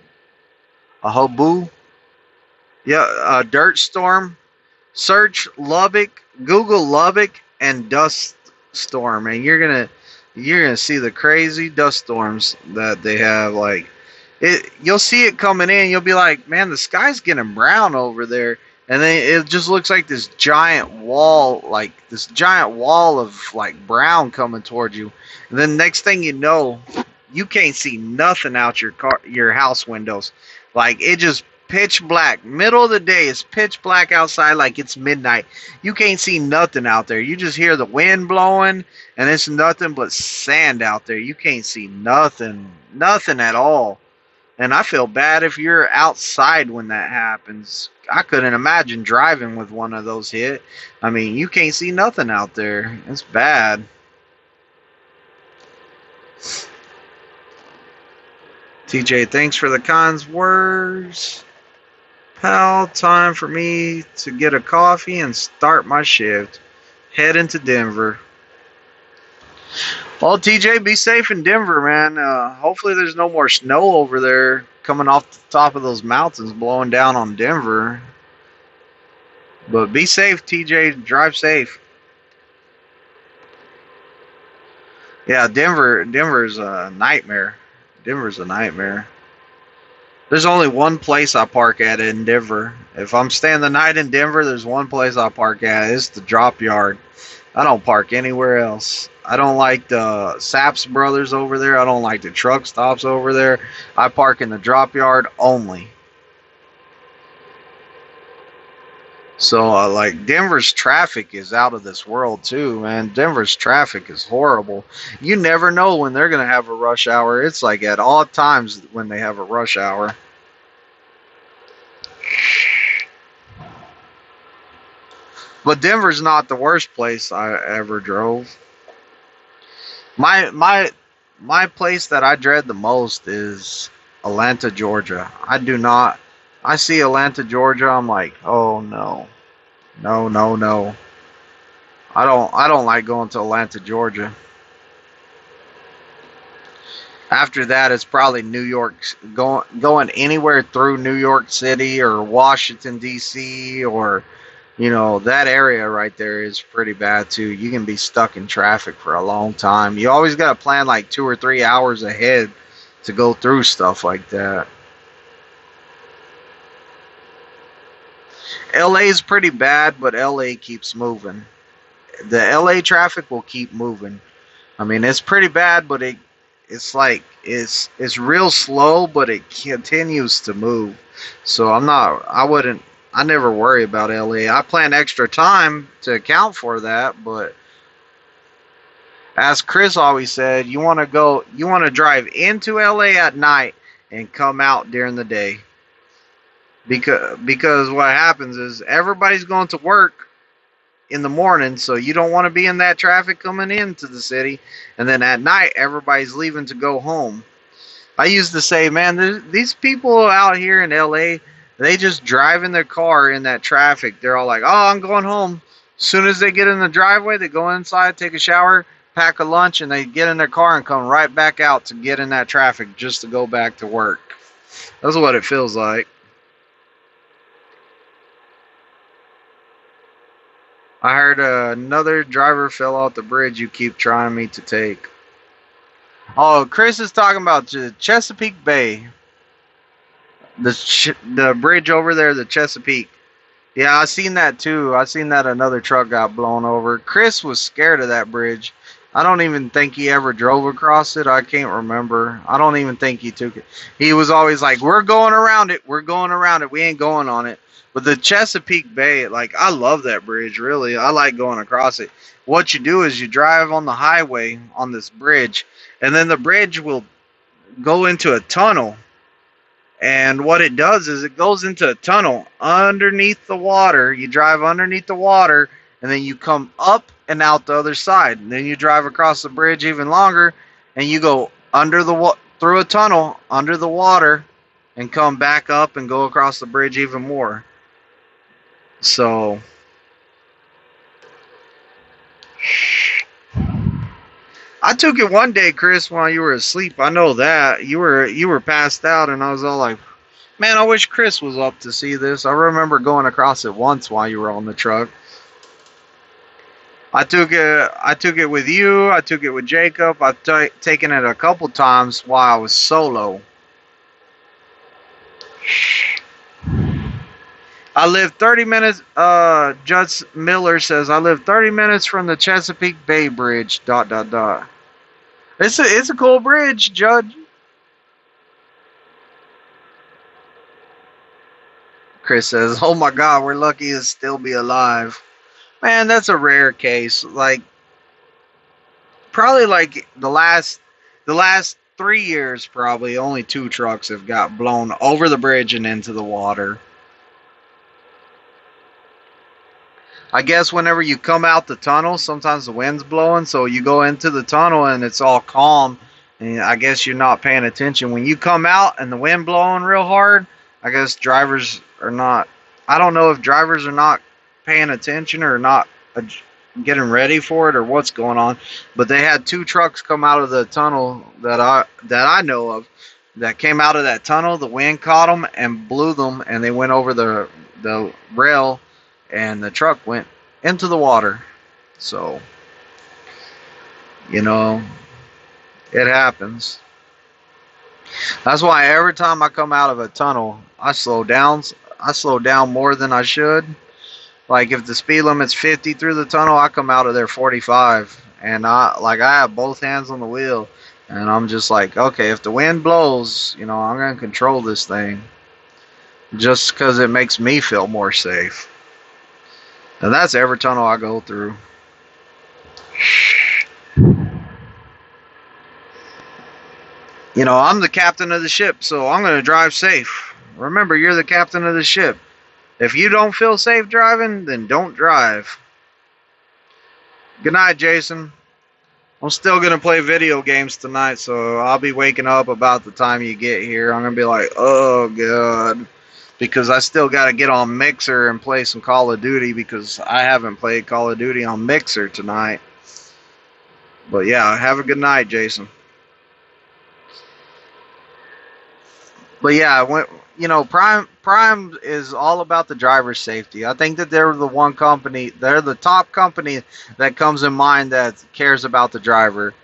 yeah, a dirt storm, search Lubbock, Google Lubbock and dust storm, and you're gonna see the crazy dust storms that they have. Like you'll see it coming in. You'll be like, man, the sky's getting brown over there, and then it just looks like this giant wall, of like brown coming towards you. And then next thing you know, you can't see nothing out your house windows. Like it just pitch black. Middle of the day, it's pitch black outside like it's midnight. You can't see nothing out there. You just hear the wind blowing, and it's nothing but sand out there. You can't see nothing at all. And I feel bad if you're outside when that happens. I couldn't imagine driving with one of those hit. I mean, you can't see nothing out there. It's bad. TJ, thanks for the kind words. Pal, time for me to get a coffee and start my shift. Heading to Denver. Well, TJ, be safe in Denver, man. Hopefully there's no more snow over there coming off the top of those mountains blowing down on Denver. But be safe, TJ. Drive safe. Yeah, Denver's a nightmare. Denver's a nightmare. There's only one place I park at in Denver. If I'm staying the night in Denver, there's one place I park at. It's the drop yard. I don't park anywhere else. I don't like the Saps Brothers over there. I don't like the truck stops over there. I park in the drop yard only. So, like, Denver's traffic is out of this world, too, man. Denver's traffic is horrible. You never know when they're going to have a rush hour. It's like at all times when they have a rush hour. But Denver's not the worst place I ever drove. My place that I dread the most is Atlanta, Georgia. I see Atlanta, Georgia, I'm like, oh no. No. I don't like going to Atlanta, Georgia. After that, it's probably New York. Going anywhere through New York City or Washington D.C. or that area right there is pretty bad too. You can be stuck in traffic for a long time. You always got to plan like 2 or 3 hours ahead to go through stuff like that. LA is pretty bad, but LA keeps moving. The LA traffic will keep moving. I mean, it's pretty bad, but it's real slow, but it continues to move. So I never worry about LA. I plan extra time to account for that, but as Chris always said, you want to drive into LA at night and come out during the day. Because what happens is everybody's going to work in the morning, so you don't want to be in that traffic coming into the city, and then at night everybody's leaving to go home. I used to say, man, these people out here in LA, they just drive in their car in that traffic. They're all like, oh, I'm going home. As soon as they get in the driveway, they go inside, take a shower, pack a lunch, and they get in their car and come right back out to get in that traffic just to go back to work. That's what it feels like. I heard another driver fell off the bridge you keep trying me to take. Oh, Chris is talking about the Chesapeake Bay. The bridge over there, the Chesapeake. Yeah, I seen that too. I seen that another truck got blown over. Chris was scared of that bridge. I don't even think he ever drove across it. I can't remember. I don't even think he took it. He was always like, "We're going around it. We're going around it. We ain't going on it." But the Chesapeake Bay, like, I love that bridge. Really, I like going across it. What you do is you drive on the highway on this bridge, and then the bridge will go into a tunnel. And what it does is it goes into a tunnel underneath the water. You drive underneath the water, and then you come up and out the other side. And then you drive across the bridge even longer, and you go under the through a tunnel under the water, and come back up and go across the bridge even more. So I took it one day, Chris, while you were asleep. I know that you were passed out, and I was all like, "Man, I wish Chris was up to see this." I remember going across it once while you were on the truck. I took it with you. I took it with Jacob. I've taken it a couple times while I was solo. I live 30 minutes. Judge Miller says I live 30 minutes from the Chesapeake Bay Bridge. ... It's a cool bridge, Judge. Chris says, "Oh my God, we're lucky to still be alive." Man, that's a rare case. Like, probably like the last 3 years, probably only 2 trucks have got blown over the bridge and into the water. I guess whenever you come out the tunnel, sometimes the wind's blowing, so you go into the tunnel and it's all calm, and I guess you're not paying attention. When you come out and the wind blowing real hard, I guess drivers are not. I don't know if drivers are not paying attention or not getting ready for it or what's going on, but they had 2 trucks come out of the tunnel that I know of that came out of that tunnel. The wind caught them and blew them, and they went over the rail, and the truck went into the water. So, it happens. That's why every time I come out of a tunnel, I slow down. I slow down more than I should. Like, if the speed limit's 50 through the tunnel, I come out of there 45. And I have both hands on the wheel. And I'm just like, okay, if the wind blows, I'm going to control this thing. Just because it makes me feel more safe. And that's every tunnel I go through. I'm the captain of the ship, so I'm going to drive safe. Remember, you're the captain of the ship. If you don't feel safe driving, then don't drive. Good night, Jason. I'm still going to play video games tonight, so I'll be waking up about the time you get here. I'm going to be like, oh, God. Because I still got to get on Mixer and play some Call of Duty, because I haven't played Call of Duty on Mixer tonight. But yeah, have a good night, Jason. But yeah, Prime is all about the driver's safety. I think that they're the top company that comes in mind that cares about the driver.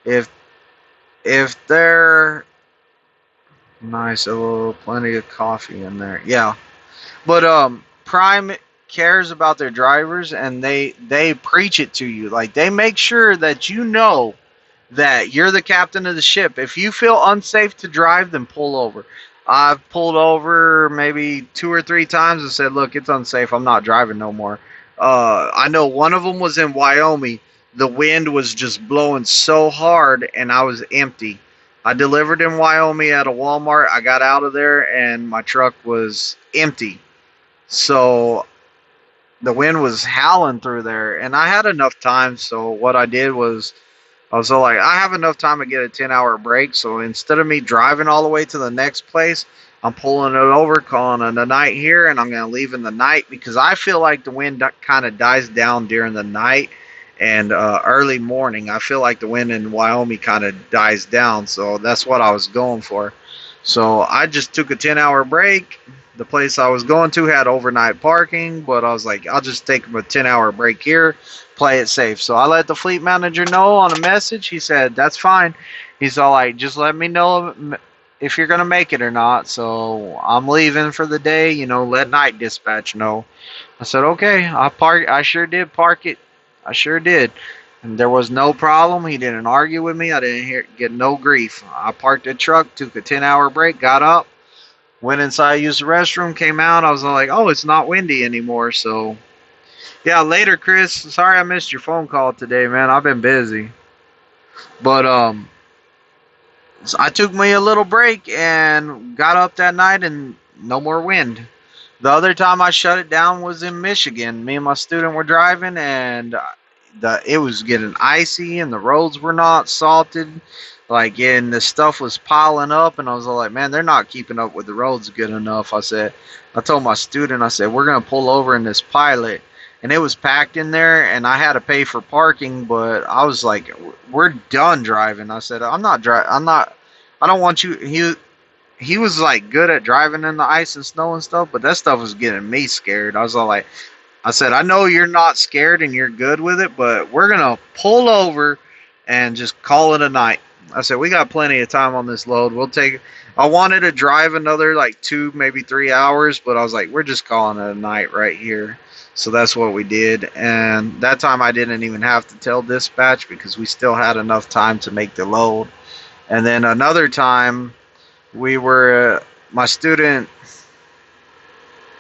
If they're nice, plenty of coffee in there. Yeah. But Prime cares about their drivers, and they preach it to you. Like, they make sure that you know that you're the captain of the ship. If you feel unsafe to drive, then pull over. I've pulled over maybe 2 or 3 times and said, "Look, it's unsafe. I'm not driving no more." I know one of them was in Wyoming. The wind was just blowing so hard, and I was empty. I delivered in Wyoming at a Walmart. I got out of there, and my truck was empty. So the wind was howling through there, and I had enough time. So what I did was, I was like, I have enough time to get a 10-hour break. So instead of me driving all the way to the next place, I'm pulling it over, calling it a night here, and I'm going to leave in the night, because I feel like the wind kind of dies down during the night and early morning. I feel like the wind in Wyoming kind of dies down, so that's what I was going for. So I just took a 10-hour break. The place I was going to had overnight parking, but I was like, I'll just take a 10-hour break here, play it safe. So I let the fleet manager know on a message. He said, that's fine. He's all like, just let me know if you're going to make it or not. So I'm leaving for the day, let night dispatch know. I said, okay, I sure did park it. I sure did. And there was no problem. He didn't argue with me. I didn't get no grief. I parked the truck, took a 10-hour break, got up, went inside, used the restroom, came out. I was like, oh, it's not windy anymore. So, yeah, later, Chris. Sorry I missed your phone call today, man. I've been busy. But, so I took me a little break and got up that night and no more wind. The other time I shut it down was in Michigan. Me and my student were driving, and it was getting icy, and the roads were not salted. Like, and the stuff was piling up, and I was like, man, they're not keeping up with the roads good enough. I told my student, I said, we're gonna pull over in this Pilot, and it was packed in there, and I had to pay for parking, but I was like, we're done driving. I said, I don't want you. He was like good at driving in the ice and snow and stuff, but that stuff was getting me scared. I was all like, I said, I know you're not scared and you're good with it, but we're gonna pull over and just call it a night. I said, we got plenty of time on this load. I wanted to drive another like 2, maybe 3 hours, but I was like, we're just calling it a night right here. So that's what we did. And that time I didn't even have to tell dispatch because we still had enough time to make the load. And then another time, my student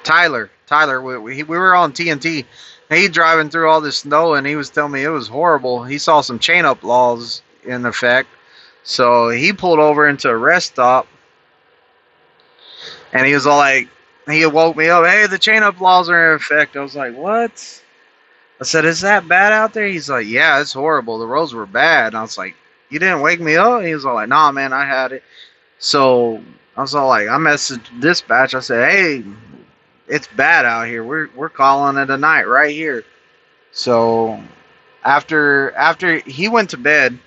Tyler, we were on TNT. He driving through all this snow, and he was telling me it was horrible. He saw some chain up laws in effect, so he pulled over into a rest stop, and he was all like, he woke me up. Hey, the chain up laws are in effect. I was like, what? I said, is that bad out there? He's like, yeah, it's horrible. The roads were bad. And I was like, you didn't wake me up? He was all like, nah, man, I had it. So I was all like, I messaged dispatch. I said, hey, it's bad out here. We're calling it a night right here. So after he went to bed,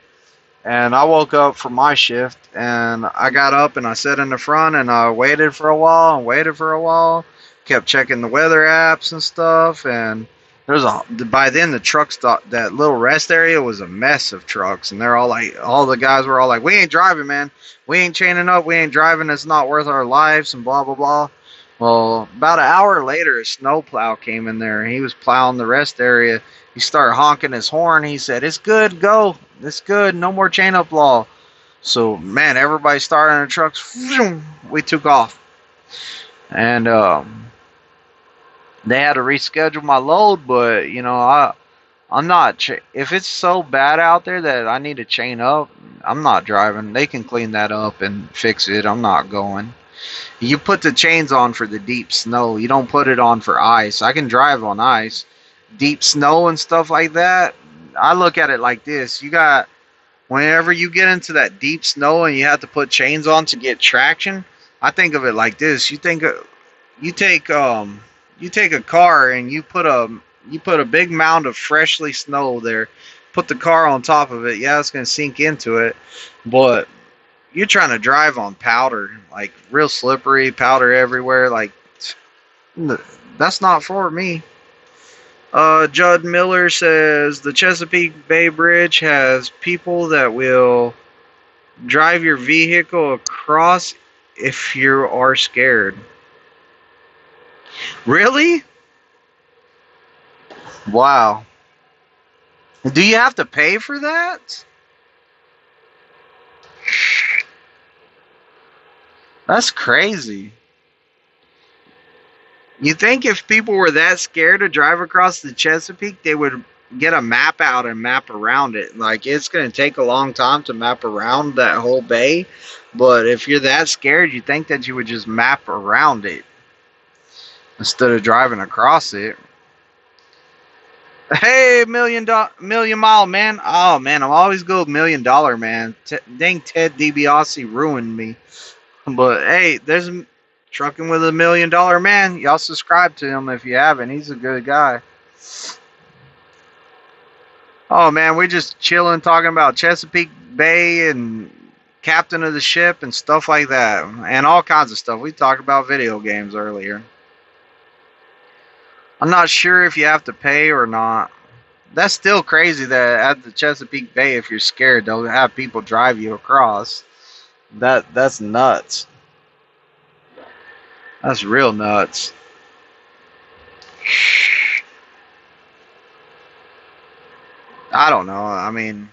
and I woke up for my shift, and I got up and I sat in the front and I waited for a while, kept checking the weather apps and stuff, and by then the truck stop, that little rest area was a mess of trucks, and they're all like, all the guys were all like, we ain't driving, man, we ain't chaining up, we ain't driving, it's not worth our lives, and blah blah blah. Well, about an hour later, a snowplow came in there, and he was plowing the rest area. He started honking his horn. He said, it's good, go, it's good, no more chain up law. So, man, everybody started in the trucks. We took off, and they had to reschedule my load, but I'm not. If it's so bad out there that I need to chain up, I'm not driving. They can clean that up and fix it. I'm not going. You put the chains on for the deep snow. You don't put it on for ice. I can drive on ice. Deep snow and stuff like that, I look at it like this. Whenever you get into that deep snow and you have to put chains on to get traction, I think of it like this. You take a car and you put a big mound of freshly snow there. Put the car on top of it. Yeah, it's going to sink into it, but you're trying to drive on powder, like real slippery, powder everywhere. Like, that's not for me. Judd Miller says the Chesapeake Bay Bridge has people that will drive your vehicle across if you are scared. Really? Wow. Do you have to pay for that? That's crazy. You think if people were that scared to drive across the Chesapeake, they would get a map out and map around it? Like, it's going to take a long time to map around that whole bay, but if you're that scared, you think that you would just map around it instead of driving across it. Hey, million mile man. Oh man, I'm always go $1 million man. Dang, Ted DiBiase ruined me. But hey, there's Trucking with $1 Million Man. Y'all subscribe to him if you haven't. He's a good guy. Oh man, we just chilling talking about Chesapeake Bay and captain of the ship and stuff like that, and all kinds of stuff. We talked about video games earlier. I'm not sure if you have to pay or not. That's still crazy that at the Chesapeake Bay, if you're scared, they'll have people drive you across. That's nuts. That's real nuts. I don't know. I mean,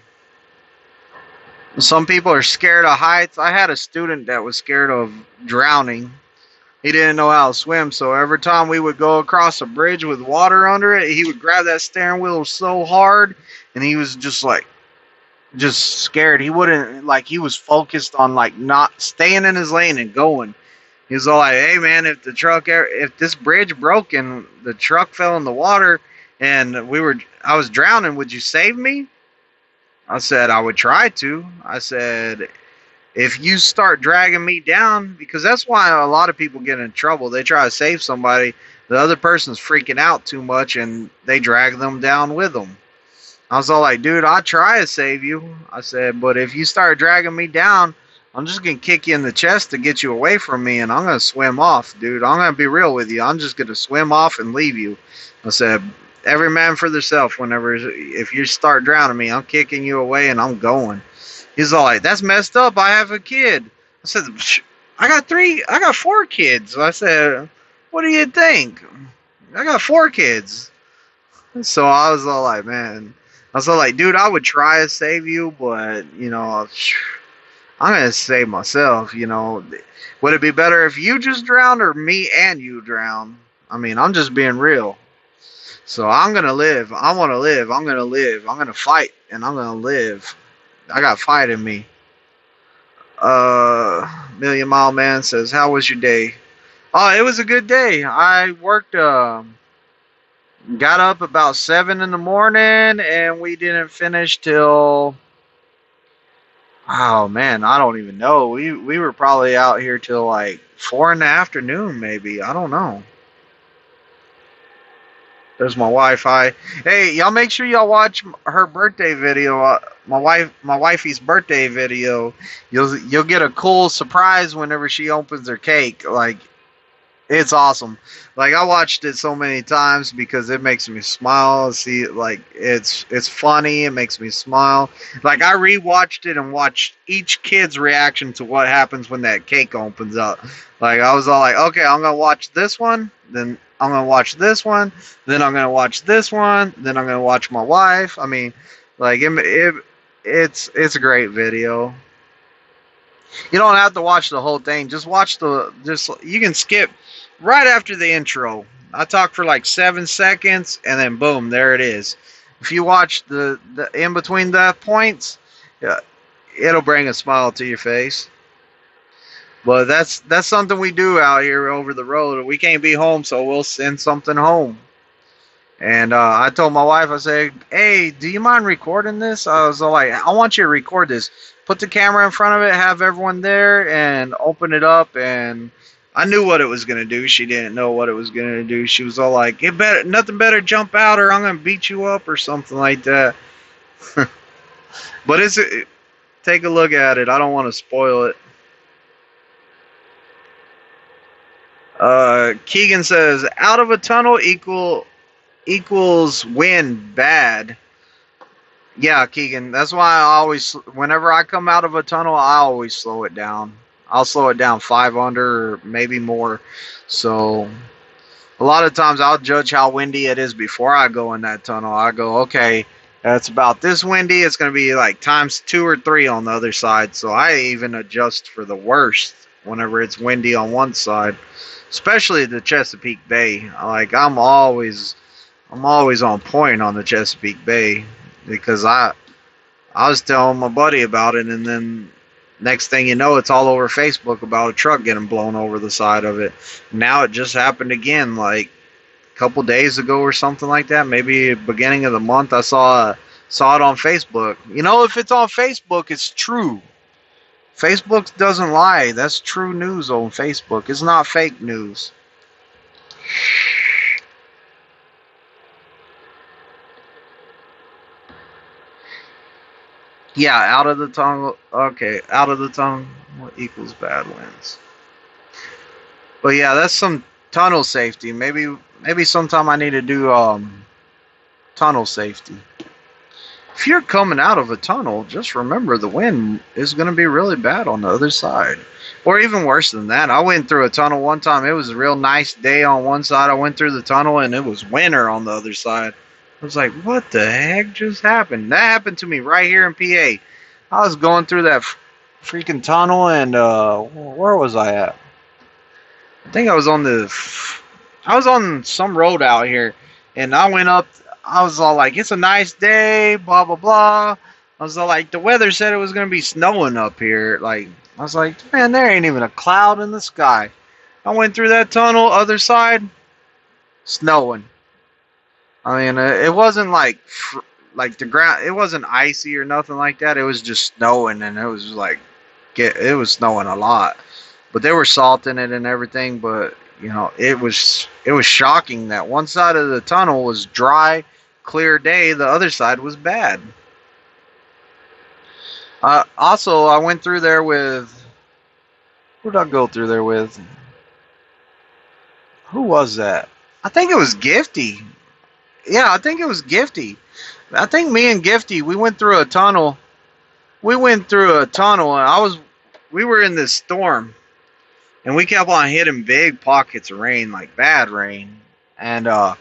some people are scared of heights. I had a student that was scared of drowning. He didn't know how to swim, so every time we would go across a bridge with water under it, he would grab that steering wheel so hard, and he was just scared. He wouldn't, like, he was focused on like not staying in his lane and going. He was all like, "Hey man, if this bridge broke and the truck fell in the water and I was drowning, would you save me?" I said, "I would try to." I said, "If you start dragging me down," because that's why a lot of people get in trouble. They try to save somebody, the other person's freaking out too much, and they drag them down with them. I was all like, "Dude, I'll try to save you." I said, "But if you start dragging me down, I'm just going to kick you in the chest to get you away from me, and I'm going to swim off, dude. I'm going to be real with you. I'm just going to swim off and leave you." I said, "Every man for themselves. If you start drowning me, I'm kicking you away and I'm going." He's all like, "That's messed up. I have a kid." I said, I got 4 kids." I said, "What do you think? I got 4 kids." So I was all like, man, I was all like, "Dude, I would try to save you, but, I'm going to save myself, Would it be better if you just drowned or me and you drown?" I mean, I'm just being real. So I'm going to live. I want to live. I'm going to live. I'm going to fight, and I'm going to live. I got fight in me. Million Mile Man says, "How was your day?" Oh, it was a good day. I worked, got up about 7 in the morning, and we didn't finish till, oh man, I don't even know. We were probably out here till like 4 in the afternoon, maybe. I don't know. There's my Wi-Fi. Hey, y'all make sure y'all watch her birthday video. My wifey's birthday video. You'll get a cool surprise whenever she opens her cake. Like, it's awesome. Like, I watched it so many times because it makes me smile. See, like, it's funny. It makes me smile. Like, I rewatched it and watched each kid's reaction to what happens when that cake opens up. Like, I was all like, "Okay, I'm gonna watch this one, then I'm gonna watch this one, then I'm gonna watch this one, then I'm gonna watch my wife." I mean, like, it's a great video. You don't have to watch the whole thing. Just you can skip right after the intro. I talk for like 7 seconds, and then boom, there it is. If you watch the in between the points, yeah, it'll bring a smile to your face. But that's something we do out here over the road. We can't be home, so we'll send something home. And I told my wife, I said, "Hey, do you mind recording this?" I was like, "I want you to record this. Put the camera in front of it, have everyone there, and open it up." And I knew what it was gonna do. She didn't know what it was gonna do. She was all like, nothing better jump out, or I'm gonna beat you up, or something like that." But take a look at it. I don't want to spoil it. Keegan says, "Out of a tunnel equals wind bad." Yeah, Keegan. That's why whenever I come out of a tunnel, I always slow it down. I'll slow it down 5 under, or maybe more. So a lot of times I'll judge how windy it is before I go in that tunnel. I go, "Okay, that's about this windy. It's going to be like times 2 or 3 on the other side." So I even adjust for the worst whenever it's windy on one side, especially the Chesapeake Bay. Like, I'm always on point on the Chesapeake Bay, because I was telling my buddy about it, and then next thing you know, it's all over Facebook about a truck getting blown over the side of it. Now it just happened again, like a couple days ago or something like that. Maybe beginning of the month, I saw it on Facebook. If it's on Facebook, it's true. Facebook doesn't lie. That's true news on Facebook. It's not fake news. Yeah, out of the tunnel. Okay, out of the tunnel equals bad winds. But yeah, that's some tunnel safety. Maybe sometime I need to do tunnel safety. If you're coming out of a tunnel, just remember the wind is going to be really bad on the other side. Or even worse than that. I went through a tunnel one time. It was a real nice day on one side. I went through the tunnel and it was winter on the other side. I was like, what the heck just happened? That happened to me right here in PA. I was going through that freaking tunnel and where was I at? I think I was on some road out here, and I went up. I was all like, "It's a nice day," blah blah blah. I was all like, the weather said it was gonna be snowing up here. Like, I was like, man, there ain't even a cloud in the sky. I went through that tunnel, other side, snowing. I mean, it wasn't like the ground. It wasn't icy or nothing like that. It was just snowing, and it was like, it was snowing a lot. But they were salting it and everything. But it was shocking that one side of the tunnel was dry, clear day. The other side was bad. Also, I went through there with who did I go through there with? Who was that? I think it was Gifty. Yeah, I think it was Gifty. I think me and Gifty we went through a tunnel. We went through a tunnel, and we were in this storm, and we kept on hitting big pockets of rain, like bad rain. And I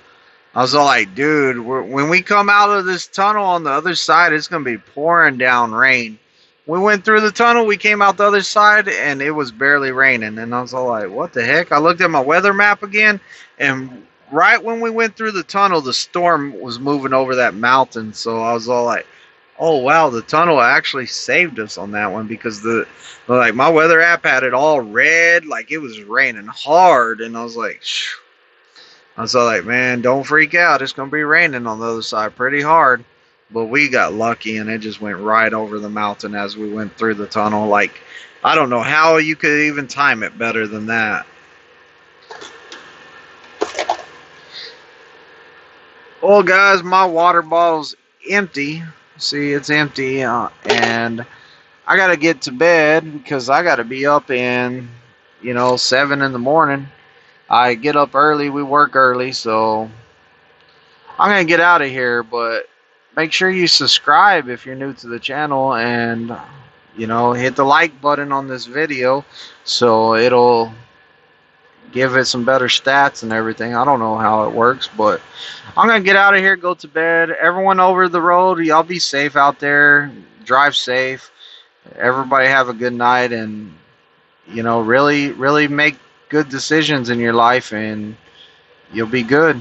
was all like, dude, when we come out of this tunnel on the other side, it's going to be pouring down rain. We went through the tunnel, we came out the other side, and it was barely raining. And I was all like, what the heck? I looked at my weather map again, and right when we went through the tunnel, the storm was moving over that mountain. So I was all like, oh wow, the tunnel actually saved us on that one because like my weather app had it all red, like it was raining hard, and I was like, shh. I was like, man, don't freak out. It's gonna be raining on the other side pretty hard. But we got lucky, and it just went right over the mountain as we went through the tunnel. Like, I don't know how you could even time it better than that. Well, guys, my water bottle's empty. See, it's empty, and I gotta get to bed because I gotta be up in, 7 in the morning. I get up early. We work early, so I'm gonna get out of here. But make sure you subscribe if you're new to the channel, and hit the like button on this video so it'll give it some better stats and everything. I don't know how it works, but I'm gonna get out of here, go to bed. Everyone over the road, y'all be safe out there. Drive safe. Everybody have a good night, and really, really make good decisions in your life, and you'll be good.